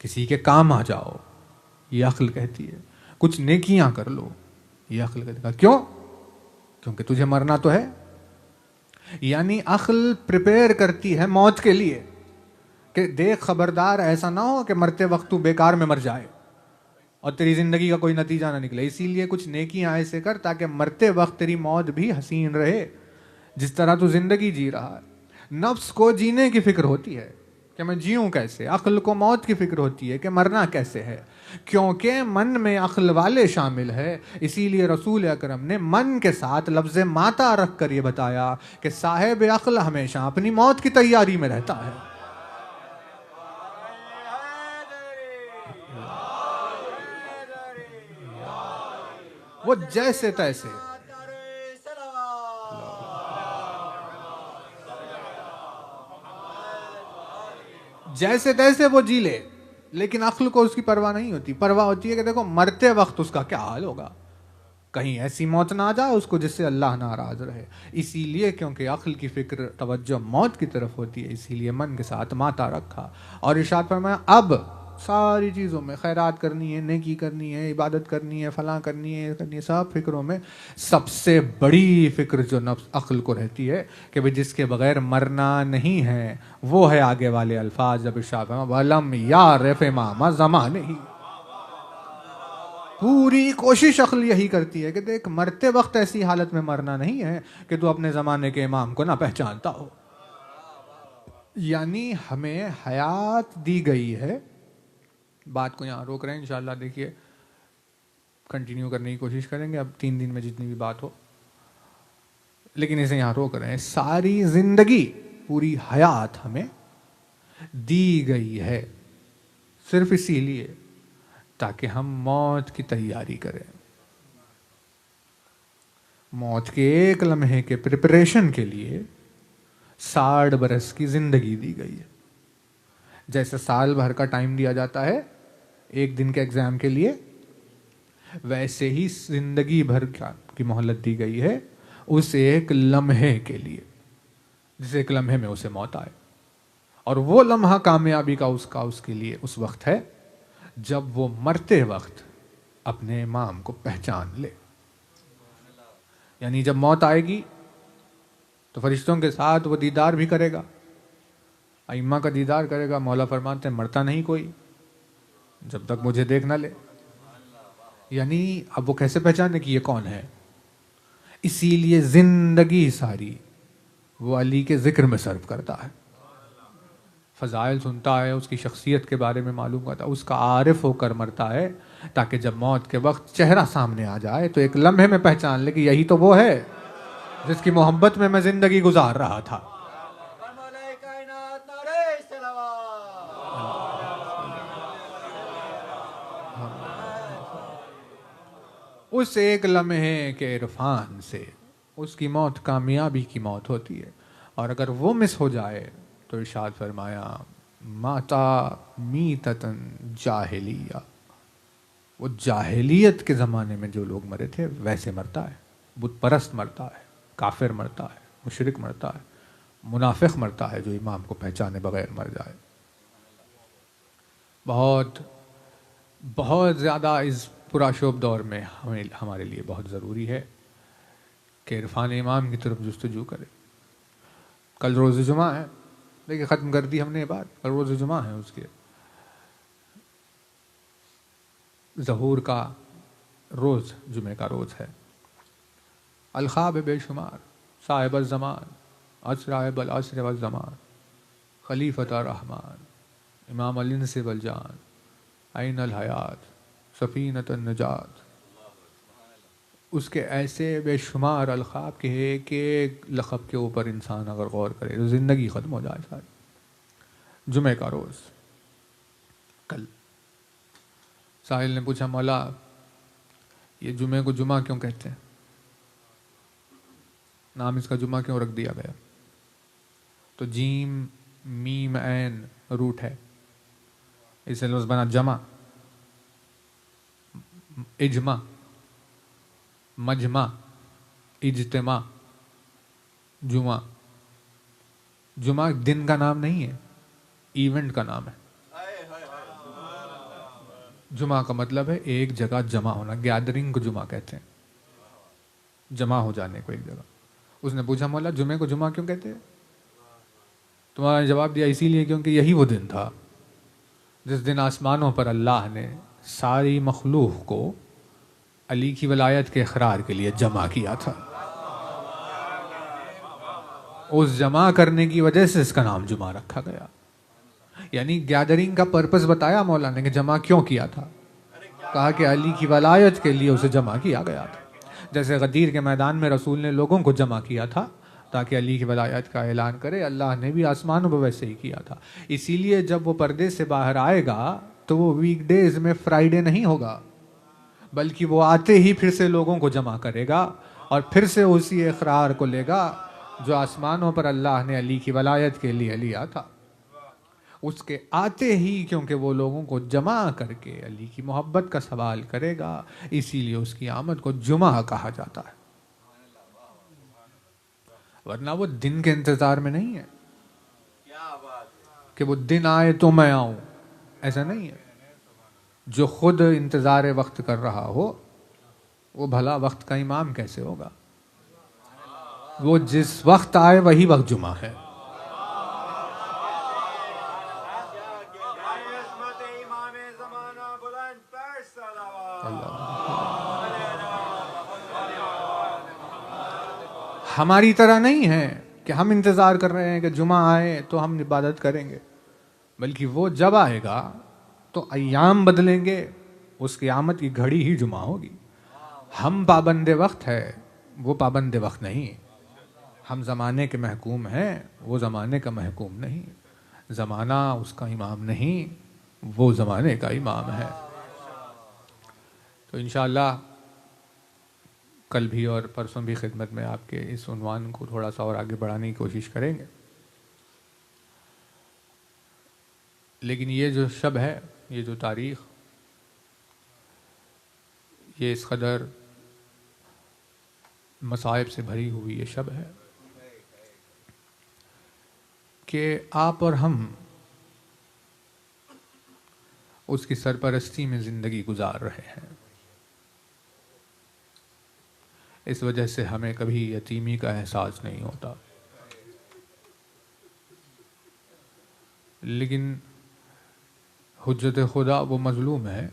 کسی کے کام آ جاؤ، یہ عقل کہتی ہے. کچھ نیکیاں کر لو، یہ عقل کہتی ہے. کیوں؟ کیونکہ تجھے مرنا تو ہے. یعنی عقل پریپیئر کرتی ہے موت کے لیے کہ دیکھ خبردار ایسا نہ ہو کہ مرتے وقت تو بیکار میں مر جائے اور تیری زندگی کا کوئی نتیجہ نہ نکلے. اسی لیے کچھ نیکیاں ایسے کر تاکہ مرتے وقت تیری موت بھی حسین رہے جس طرح تو زندگی جی رہا ہے. نفس کو جینے کی فکر ہوتی ہے کہ میں جیوں کیسے. عقل کو موت کی فکر ہوتی ہے کہ مرنا کیسے ہے. کیونکہ من میں عقل والے شامل ہے، اسی لیے رسول اکرم نے من کے ساتھ لفظ ماتا رکھ کر یہ بتایا کہ صاحب عقل ہمیشہ اپنی موت کی تیاری میں رہتا ہے. وہ جیسے تیسے جیسے تیسے وہ جی لے، لیکن عقل کو اس کی پرواہ نہیں ہوتی. پرواہ ہوتی ہے کہ دیکھو مرتے وقت اس کا کیا حال ہوگا، کہیں ایسی موت نہ آ جائے اس کو جس سے اللہ ناراض رہے. اسی لیے کیونکہ عقل کی فکر توجہ موت کی طرف ہوتی ہے، اسی لیے من کے ساتھ ماتا رکھا اور ارشاد فرمایا اب ساری چیزوں میں خیرات کرنی ہے، نیکی کرنی ہے، عبادت کرنی ہے، فلاں کرنی ہے، سب فکروں میں سب سے بڑی فکر جو نفس عقل کو رہتی ہے کہ بھی جس کے بغیر مرنا نہیں ہے، وہ ہے آگے والے الفاظ جب ارشاد فرمایا وَلَمْ يَعْرِفْ إِمَامَ زَمَانِهِ. پوری کوشش عقل یہی کرتی ہے کہ دیکھ مرتے وقت ایسی حالت میں مرنا نہیں ہے کہ تو اپنے زمانے کے امام کو نہ پہچانتا ہو. یعنی ہمیں حیات دی گئی ہے. بات کو یہاں روک رہے ہیں، انشاءاللہ دیکھیے کنٹینیو کرنے کی کوشش کریں گے اب 3 دن میں جتنی بھی بات ہو، لیکن اسے یہاں روک رہے ہیں. ساری زندگی پوری حیات ہمیں دی گئی ہے صرف اسی لیے تاکہ ہم موت کی تیاری کریں. موت کے ایک لمحے کے پریپریشن کے لیے 60 برس کی زندگی دی گئی ہے. جیسے سال بھر کا ٹائم دیا جاتا ہے ایک دن کے ایگزام کے لیے، ویسے ہی زندگی بھر کی مہلت دی گئی ہے اس ایک لمحے کے لیے، جس ایک لمحے میں اسے موت آئے. اور وہ لمحہ کامیابی کا اس کے لیے اس وقت ہے جب وہ مرتے وقت اپنے امام کو پہچان لے. یعنی جب موت آئے گی تو فرشتوں کے ساتھ وہ دیدار بھی کرے گا، ائمہ کا دیدار کرے گا. مولا فرماتے ہیں مرتا نہیں کوئی جب تک مجھے دیکھ نہ لے. یعنی اب وہ کیسے پہچانے کہ یہ کون ہے؟ اسی لیے زندگی ساری وہ علی کے ذکر میں صرف کرتا ہے، فضائل سنتا ہے، اس کی شخصیت کے بارے میں معلوم کرتا ہے، اس کا عارف ہو کر مرتا ہے تاکہ جب موت کے وقت چہرہ سامنے آ جائے تو ایک لمحے میں پہچان لے کہ یہی تو وہ ہے جس کی محبت میں زندگی گزار رہا تھا. اس ایک لمحے کے عرفان سے اس کی موت کامیابی کی موت ہوتی ہے. اور اگر وہ مس ہو جائے تو ارشاد فرمایا ماتا میتتن جاہلیہ، وہ جاہلیت کے زمانے میں جو لوگ مرے تھے ویسے مرتا ہے. بت پرست مرتا ہے، کافر مرتا ہے، مشرک مرتا ہے، منافق مرتا ہے جو امام کو پہچانے بغیر مر جائے. بہت بہت زیادہ اس پراشوب دور میں ہمارے لیے بہت ضروری ہے کہ عرفان امام کی طرف جستجو کرے. کل روز جمعہ ہے، دیکھیں ختم کر دی ہم نے یہ بات. کل روز جمعہ ہے، اس کے ظہور کا روز جمعے کا روز ہے. الخاب بے شمار، صاحب الزمان، اسرائب العصر والزمان، خلیفۃ الرحمان، امام الانس والجان، عین الحیات، سفینۃ النجات. اس کے ایسے بے شمار القاب کے ایک ایک لقب کے اوپر انسان اگر غور کرے تو زندگی ختم ہو جائے ساری. جمعے کا روز کل ساحل نے پوچھا مولا یہ جمعے کو جمعہ کیوں کہتے ہیں، نام اس کا جمعہ کیوں رکھ دیا گیا؟ تو جیم میم عین روٹ ہے، اس سے لفظ بنا جمع، اجماع، مجمع، اجتماع. جمعہ جمعہ دن کا نام نہیں ہے، ایونٹ کا نام ہے. جمعہ کا مطلب ہے ایک جگہ جمع ہونا، گیدرنگ کو جمعہ کہتے ہیں، جمع ہو جانے کو ایک جگہ. اس نے پوچھا مولا جمعے کو جمعہ کیوں کہتے ہیں؟ تمہارا نے جواب دیا اسی لیے کیونکہ یہی وہ دن تھا جس دن آسمانوں پر اللہ نے ساری مخلوق کو علی کی ولایت کے اقرار کے لیے جمع کیا تھا. اس جمع کرنے کی وجہ سے اس کا نام جمعہ رکھا گیا. یعنی گیدرنگ کا پرپس بتایا مولا نے کہ جمع کیوں کیا تھا، کہا کہ علی کی ولایت کے لیے اسے جمع کیا گیا تھا. جیسے غدیر کے میدان میں رسول نے لوگوں کو جمع کیا تھا تاکہ علی کی ولایت کا اعلان کرے، اللہ نے بھی آسمانوں پہ ویسے ہی کیا تھا. اسی لیے جب وہ پردے سے باہر آئے گا تو وہ ویک ڈیز میں فرائیڈے نہیں ہوگا بلکہ وہ آتے ہی پھر سے لوگوں کو جمع کرے گا اور پھر سے اسی اقرار کو لے گا جو آسمانوں پر اللہ نے علی کی ولایت کے لیے لیا تھا. اس کے آتے ہی کیونکہ وہ لوگوں کو جمع کر کے علی کی محبت کا سوال کرے گا، اسی لیے اس کی آمد کو جمعہ کہا جاتا ہے. ورنہ وہ دن کے انتظار میں نہیں ہے کہ وہ دن آئے تو میں آؤں، ایسا نہیں ہے. جو خود انتظار وقت کر رہا ہو وہ بھلا وقت کا امام کیسے ہوگا؟ وہ جس وقت آئے وہی وقت جمعہ ہے. ہماری طرح نہیں ہے کہ ہم انتظار کر رہے ہیں کہ جمعہ آئے تو ہم عبادت کریں گے، بلکہ وہ جب آئے گا تو ایام بدلیں گے، اس کی آمد کی گھڑی ہی جمعہ ہوگی. ہم پابند وقت ہے، وہ پابند وقت نہیں. ہم زمانے کے محکوم ہیں، وہ زمانے کا محکوم نہیں. زمانہ اس کا امام نہیں، وہ زمانے کا امام ہے. تو انشاءاللہ کل بھی اور پرسوں بھی خدمت میں آپ کے اس عنوان کو تھوڑا سا اور آگے بڑھانے کی کوشش کریں گے. لیکن یہ جو شب ہے، یہ جو تاریخ، یہ اس قدر مصائب سے بھری ہوئی یہ شب ہے کہ آپ اور ہم اس کی سرپرستی میں زندگی گزار رہے ہیں. اس وجہ سے ہمیں کبھی یتیمی کا احساس نہیں ہوتا. لیکن حجت خدا وہ مظلوم ہے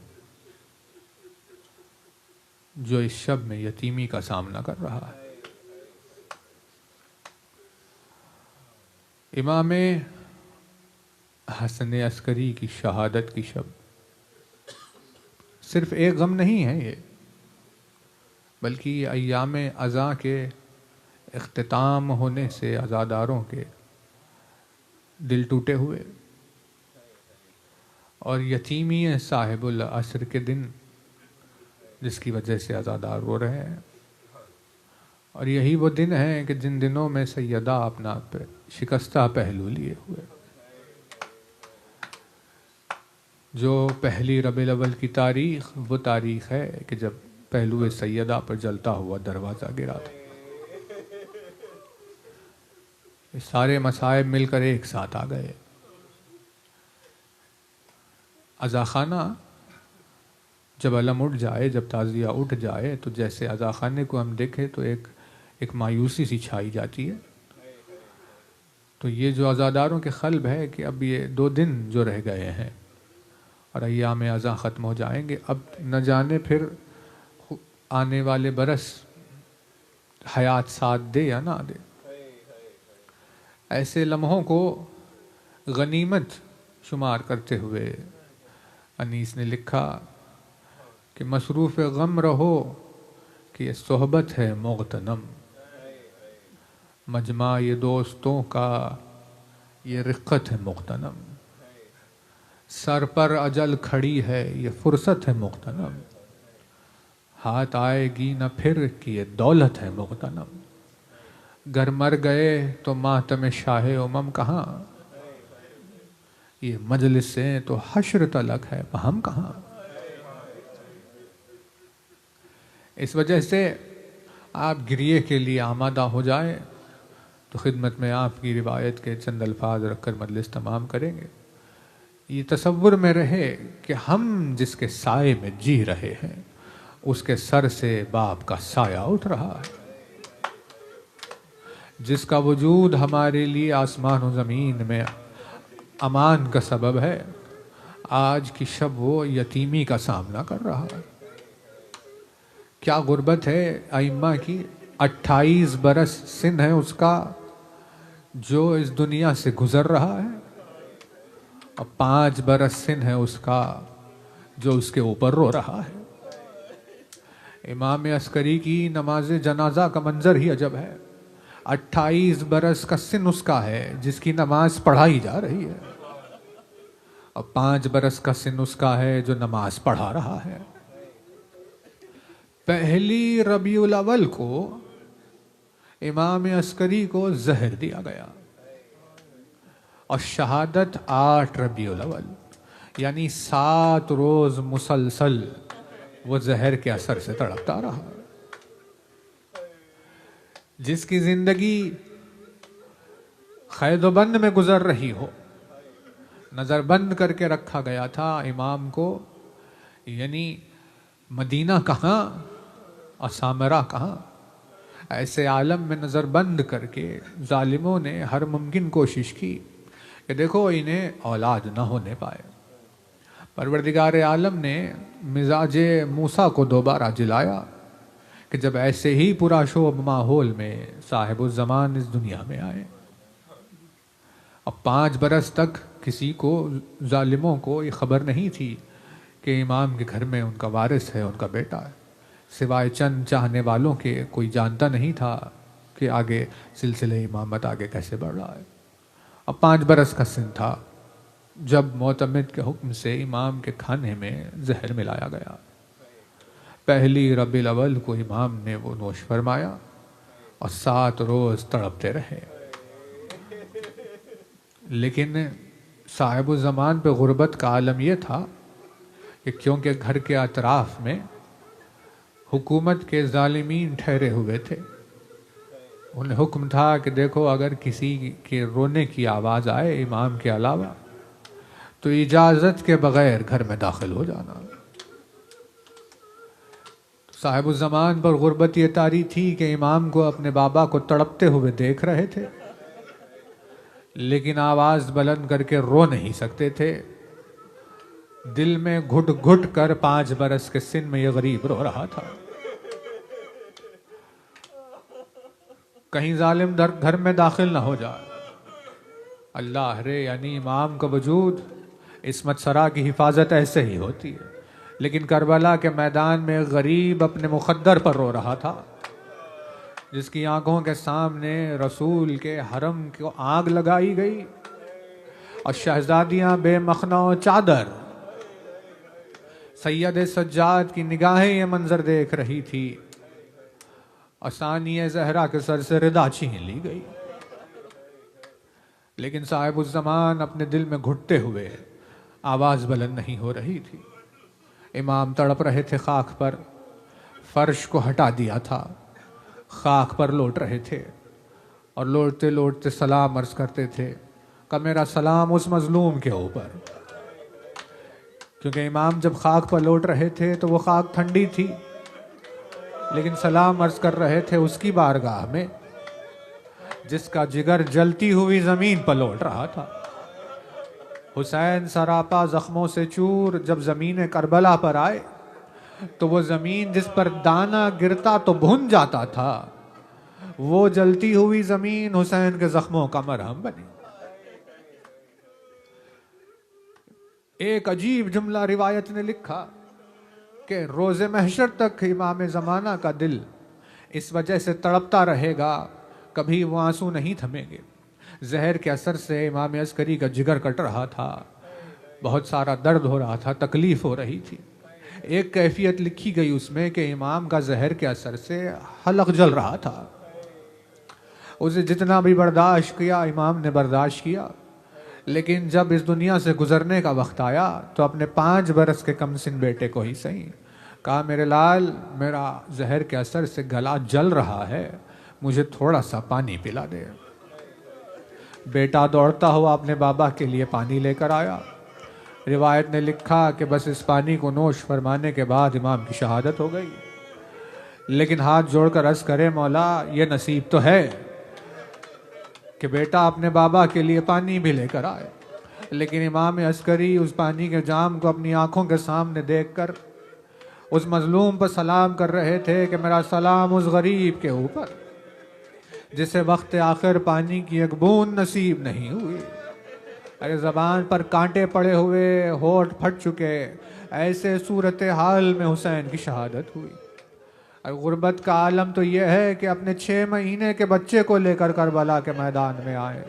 جو اس شب میں یتیمی کا سامنا کر رہا ہے. امام حسن عسکری کی شہادت کی شب صرف ایک غم نہیں ہے یہ، بلکہ یہ ایام عزا کے اختتام ہونے سے عزاداروں کے دل ٹوٹے ہوئے، اور یتیمی صاحب العصر کے دن جس کی وجہ سے عزادار رو رہے ہیں. اور یہی وہ دن ہیں کہ جن دنوں میں سیدہ اپنا شکستہ پہلو لیے ہوئے، جو پہلی ربیع الاول کی تاریخ وہ تاریخ ہے کہ جب پہلو سیدہ پر جلتا ہوا دروازہ گرا تھا. یہ سارے مصائب مل کر ایک ساتھ آ گئے. عزا خانہ جب علم اٹھ جائے، جب تعزیہ اٹھ جائے، تو جیسے عزا خانے کو ہم دیکھیں تو ایک مایوسی سی چھائی جاتی ہے. تو یہ جو عزاداروں کے قلب ہے کہ اب یہ 2 دن جو رہ گئے ہیں اور ایام عزا ختم ہو جائیں گے، اب نہ جانے پھر آنے والے برس حیات ساتھ دے یا نہ دے. ایسے لمحوں کو غنیمت شمار کرتے ہوئے انیس نے لکھا کہ مصروف غم رہو کہ یہ صحبت ہے مغتنم، مجمع یہ دوستوں کا یہ رقت ہے مغتنم، سر پر اجل کھڑی ہے یہ فرصت ہے مغتنم، ہاتھ آئے گی نہ پھر کہ یہ دولت ہے مغتنم، گر مر گئے تو ماتم شاہ امم کہاں، یہ مجلسیں تو حشر تلک ہے ہم کہاں. اس وجہ سے آپ گریے کے لیے آمادہ ہو جائیں تو خدمت میں آپ کی روایت کے چند الفاظ رکھ کر مجلس تمام کریں گے. یہ تصور میں رہے کہ ہم جس کے سائے میں جی رہے ہیں اس کے سر سے باپ کا سایہ اٹھ رہا ہے، جس کا وجود ہمارے لیے آسمان و زمین میں امان کا سبب ہے، آج کی شب وہ یتیمی کا سامنا کر رہا ہے. کیا غربت ہے ائمہ کی، 28 برس سن ہے اس کا جو اس دنیا سے گزر رہا ہے، اور 5 برس سن ہے اس کا جو اس کے اوپر رو رہا ہے. امام عسکری کی نماز جنازہ کا منظر ہی عجب ہے. 28 برس کا سن اس کا ہے جس کی نماز پڑھائی جا رہی ہے، اور 5 برس کا سن اس کا ہے جو نماز پڑھا رہا ہے. پہلی ربیع الاول کو امام عسکری کو زہر دیا گیا اور شہادت 8 ربیع الاول، یعنی 7 روز مسلسل وہ زہر کے اثر سے تڑپتا رہا۔ جس کی زندگی قید و بند میں گزر رہی ہو، نظر بند کر کے رکھا گیا تھا امام کو، یعنی مدینہ کہاں اور سامرا کہاں، ایسے عالم میں نظر بند کر کے ظالموں نے ہر ممکن کوشش کی کہ دیکھو انہیں اولاد نہ ہونے پائے۔ پروردگار عالم نے مزاج موسیٰ کو دوبارہ جلایا کہ جب ایسے ہی پورا شوب ماحول میں صاحب الزمان اس دنیا میں آئے۔ اب 5 برس تک کسی کو، ظالموں کو یہ خبر نہیں تھی کہ امام کے گھر میں ان کا وارث ہے، ان کا بیٹا ہے، سوائے چند چاہنے والوں کے کوئی جانتا نہیں تھا کہ آگے سلسلہ امامت آگے کیسے بڑھ رہا ہے۔ اب 5 برس کا سن تھا جب معتمد کے حکم سے امام کے کھانے میں زہر ملایا گیا۔ پہلی ربیع الاول کو امام نے وہ نوش فرمایا اور 7 روز تڑپتے رہے۔ لیکن صاحب الزمان پہ غربت کا عالم یہ تھا کہ کیونکہ گھر کے اطراف میں حکومت کے ظالمین ٹھہرے ہوئے تھے، انہیں حکم تھا کہ دیکھو اگر کسی کے رونے کی آواز آئے امام کے علاوہ تو اجازت کے بغیر گھر میں داخل ہو جانا۔ صاحب الزمان پر غربت یہ طاری تھی کہ امام کو اپنے بابا کو تڑپتے ہوئے دیکھ رہے تھے، لیکن آواز بلند کر کے رو نہیں سکتے تھے۔ دل میں گھٹ گھٹ کر 5 برس کے سن میں یہ غریب رو رہا تھا۔ کہیں ظالم گھر میں داخل نہ ہو جائے۔ اللہ رے، یعنی امام کا وجود، عصمت سرا کی حفاظت ایسے ہی ہوتی ہے، لیکن کربلا کے میدان میں غریب اپنے مقدر پر رو رہا تھا، جس کی آنکھوں کے سامنے رسول کے حرم کو آگ لگائی گئی اور شہزادیاں بے مخنہ و چادر، سید سجاد کی نگاہیں یہ منظر دیکھ رہی تھی اور ثانیہ زہرا کے سر سے ردا چھین لی گئی۔ لیکن صاحب الزمان اپنے دل میں گھٹتے ہوئے، آواز بلند نہیں ہو رہی تھی۔ امام تڑپ رہے تھے خاک پر، فرش کو ہٹا دیا تھا، خاک پر لوٹ رہے تھے اور لوٹتے لوٹتے سلام عرض کرتے تھے کہ میرا سلام اس مظلوم کے اوپر، کیونکہ امام جب خاک پر لوٹ رہے تھے تو وہ خاک ٹھنڈی تھی، لیکن سلام عرض کر رہے تھے اس کی بارگاہ میں جس کا جگر جلتی ہوئی زمین پر لوٹ رہا تھا۔ حسین سراپا زخموں سے چور جب زمین کربلا پر آئے تو وہ زمین جس پر دانہ گرتا تو بھن جاتا تھا، وہ جلتی ہوئی زمین حسین کے زخموں کا مرہم بنی۔ ایک عجیب جملہ روایت نے لکھا کہ روز محشر تک امام زمانہ کا دل اس وجہ سے تڑپتا رہے گا، کبھی وہ آنسو نہیں تھمیں گے۔ زہر کے اثر سے امام عسکری کا جگر کٹ رہا تھا، بہت سارا درد ہو رہا تھا، تکلیف ہو رہی تھی۔ ایک کیفیت لکھی گئی اس میں کہ امام کا زہر کے اثر سے حلق جل رہا تھا، اسے جتنا بھی برداشت کیا امام نے برداشت کیا، لیکن جب اس دنیا سے گزرنے کا وقت آیا تو اپنے 5 برس کے کم سن بیٹے کو ہی صحیح کہا، میرے لال، میرا زہر کے اثر سے گلا جل رہا ہے، مجھے تھوڑا سا پانی پلا دے۔ بیٹا دوڑتا ہوا اپنے بابا کے لیے پانی لے کر آیا۔ روایت نے لکھا کہ بس اس پانی کو نوش فرمانے کے بعد امام کی شہادت ہو گئی، لیکن ہاتھ جوڑ کر عرض کرے مولا یہ نصیب تو ہے کہ بیٹا اپنے بابا کے لیے پانی بھی لے کر آئے، لیکن امام عسکری اس پانی کے جام کو اپنی آنکھوں کے سامنے دیکھ کر اس مظلوم پر سلام کر رہے تھے کہ میرا سلام اس غریب کے اوپر جسے وقت آخر پانی کی ایک بوند نصیب نہیں ہوئی۔ ارے زبان پر کانٹے پڑے ہوئے، ہونٹ پھٹ چکے، ایسے صورتحال میں حسین کی شہادت ہوئی۔ اور غربت کا عالم تو یہ ہے کہ اپنے 6 مہینے کے بچے کو لے کر کربلا کے میدان میں آئے،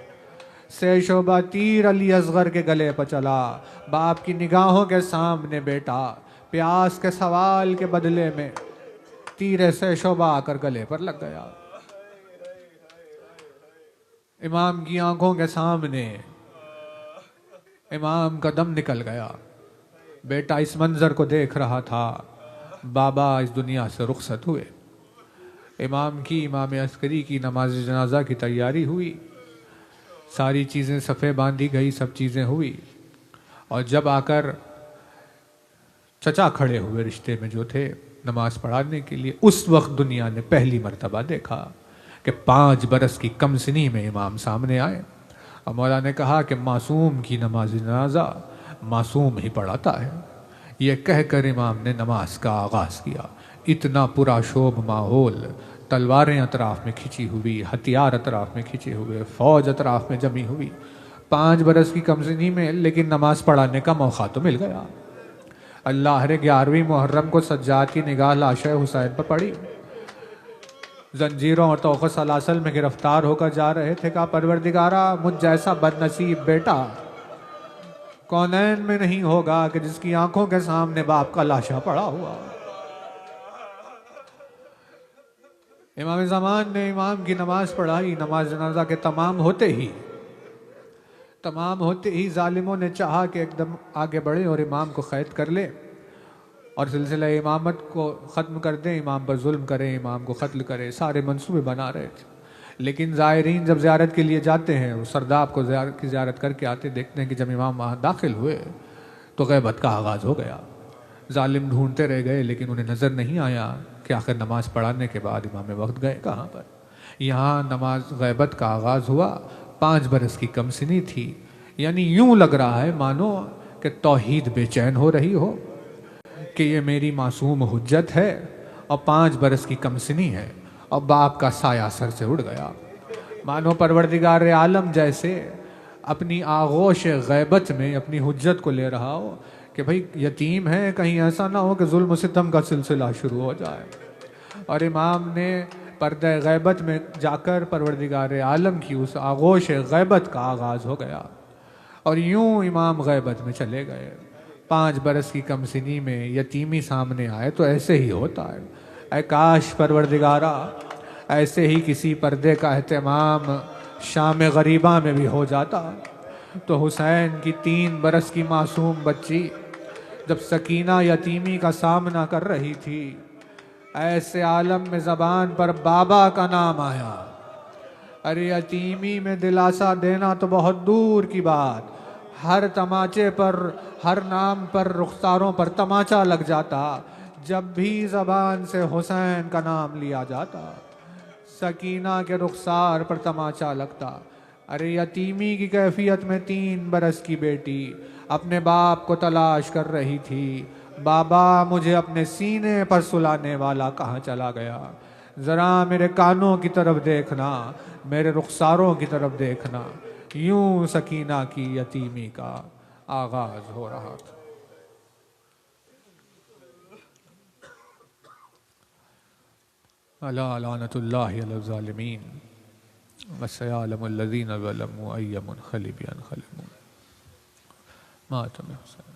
سے شعبہ تیر علی اصغر کے گلے پر چلا، باپ کی نگاہوں کے سامنے بیٹا پیاس کے سوال کے بدلے میں تیر سے شعبہ آ کر گلے پر لگ گیا۔ امام کی آنکھوں کے سامنے امام کا دم نکل گیا۔ بیٹا اس منظر کو دیکھ رہا تھا، بابا اس دنیا سے رخصت ہوئے۔ امام عسکری کی نماز جنازہ کی تیاری ہوئی، ساری چیزیں صفے باندھی گئی، سب چیزیں ہوئی، اور جب آ کر چچا کھڑے ہوئے رشتے میں جو تھے نماز پڑھانے کے لیے، اس وقت دنیا نے پہلی مرتبہ دیکھا کہ 5 برس کی کم سنی میں امام سامنے آئے، اور مولا نے کہا کہ معصوم کی نماز جنازہ معصوم ہی پڑھاتا ہے۔ یہ کہہ کر امام نے نماز کا آغاز کیا۔ اتنا پورا شوب ماحول، تلواریں اطراف میں کھچی ہوئی، ہتھیار اطراف میں کھچے ہوئے، فوج اطراف میں جمی ہوئی، 5 برس کی کم سنی میں، لیکن نماز پڑھانے کا موقع تو مل گیا۔ اللہ نے 11ویں محرم کو سجاد کی نگاہ لاش حسین پر پڑی، زنجیروں اور طوق سلاسل میں گرفتار ہو کر جا رہے تھے۔ کہا پروردگارا مجھ جیسا بد نصیب بیٹا کونین میں نہیں ہوگا کہ جس کی آنکھوں کے سامنے باپ کا لاشا پڑا ہوا۔ امام زمان نے امام کی نماز پڑھائی۔ نماز جنازہ کے تمام ہوتے ہی ظالموں نے چاہا کہ ایک دم آگے بڑھیں اور امام کو قید کر لیں اور سلسلہ امامت کو ختم کر دیں، امام پر ظلم کریں، امام کو قتل کریں، سارے منصوبے بنا رہے تھے۔ لیکن زائرین جب زیارت کے لیے جاتے ہیں، وہ سرداب کو زیارت کر کے آتے، دیکھتے ہیں کہ جب امام وہاں داخل ہوئے تو غیبت کا آغاز ہو گیا۔ ظالم ڈھونڈتے رہ گئے لیکن انہیں نظر نہیں آیا کہ آخر نماز پڑھانے کے بعد امام وقت گئے کہاں پر۔ یہاں نماز غیبت کا آغاز ہوا، 5 برس کی کم سنی تھی، یعنی یوں لگ رہا ہے مانو کہ توحید بے چین ہو رہی ہو کہ یہ میری معصوم حجت ہے اور 5 برس کی کم سنی ہے اور باپ کا سایہ سر سے اڑ گیا۔ مانو پروردگار عالم جیسے اپنی آغوش غیبت میں اپنی حجت کو لے رہا ہو کہ بھئی یتیم ہے، کہیں ایسا نہ ہو کہ ظلم و ستم کا سلسلہ شروع ہو جائے۔ اور امام نے پردہ غیبت میں جا کر پروردگار عالم کی اس آغوش غیبت کا آغاز ہو گیا، اور یوں امام غیبت میں چلے گئے۔ 5 برس کی کم سنی میں یتیمی سامنے آئے تو ایسے ہی ہوتا ہے۔ اے کاش پروردگارا ایسے ہی کسی پردے کا اہتمام شام غریبہ میں بھی ہو جاتا تو حسین کی 3 برس کی معصوم بچی جب سکینہ یتیمی کا سامنا کر رہی تھی، ایسے عالم میں زبان پر بابا کا نام آیا۔ ارے یتیمی میں دلاسا دینا تو بہت دور کی بات، ہر تماچے پر، ہر نام پر، رخساروں پر تماچا لگ جاتا جب بھی زبان سے حسین کا نام لیا جاتا، سکینہ کے رخسار پر تماچا لگتا۔ ارے یتیمی کی کیفیت میں 3 برس کی بیٹی اپنے باپ کو تلاش کر رہی تھی، بابا مجھے اپنے سینے پر سلانے والا کہاں چلا گیا؟ ذرا میرے کانوں کی طرف دیکھنا، میرے رخساروں کی طرف دیکھنا۔ یوں سکینہ کی یتیمی کا آغاز ہو رہا تھا۔ الا لعنت اللہ علی الظالمین وسيعلم الذین ظلموا ای منقلب ینقلبون۔ ماتم حسین۔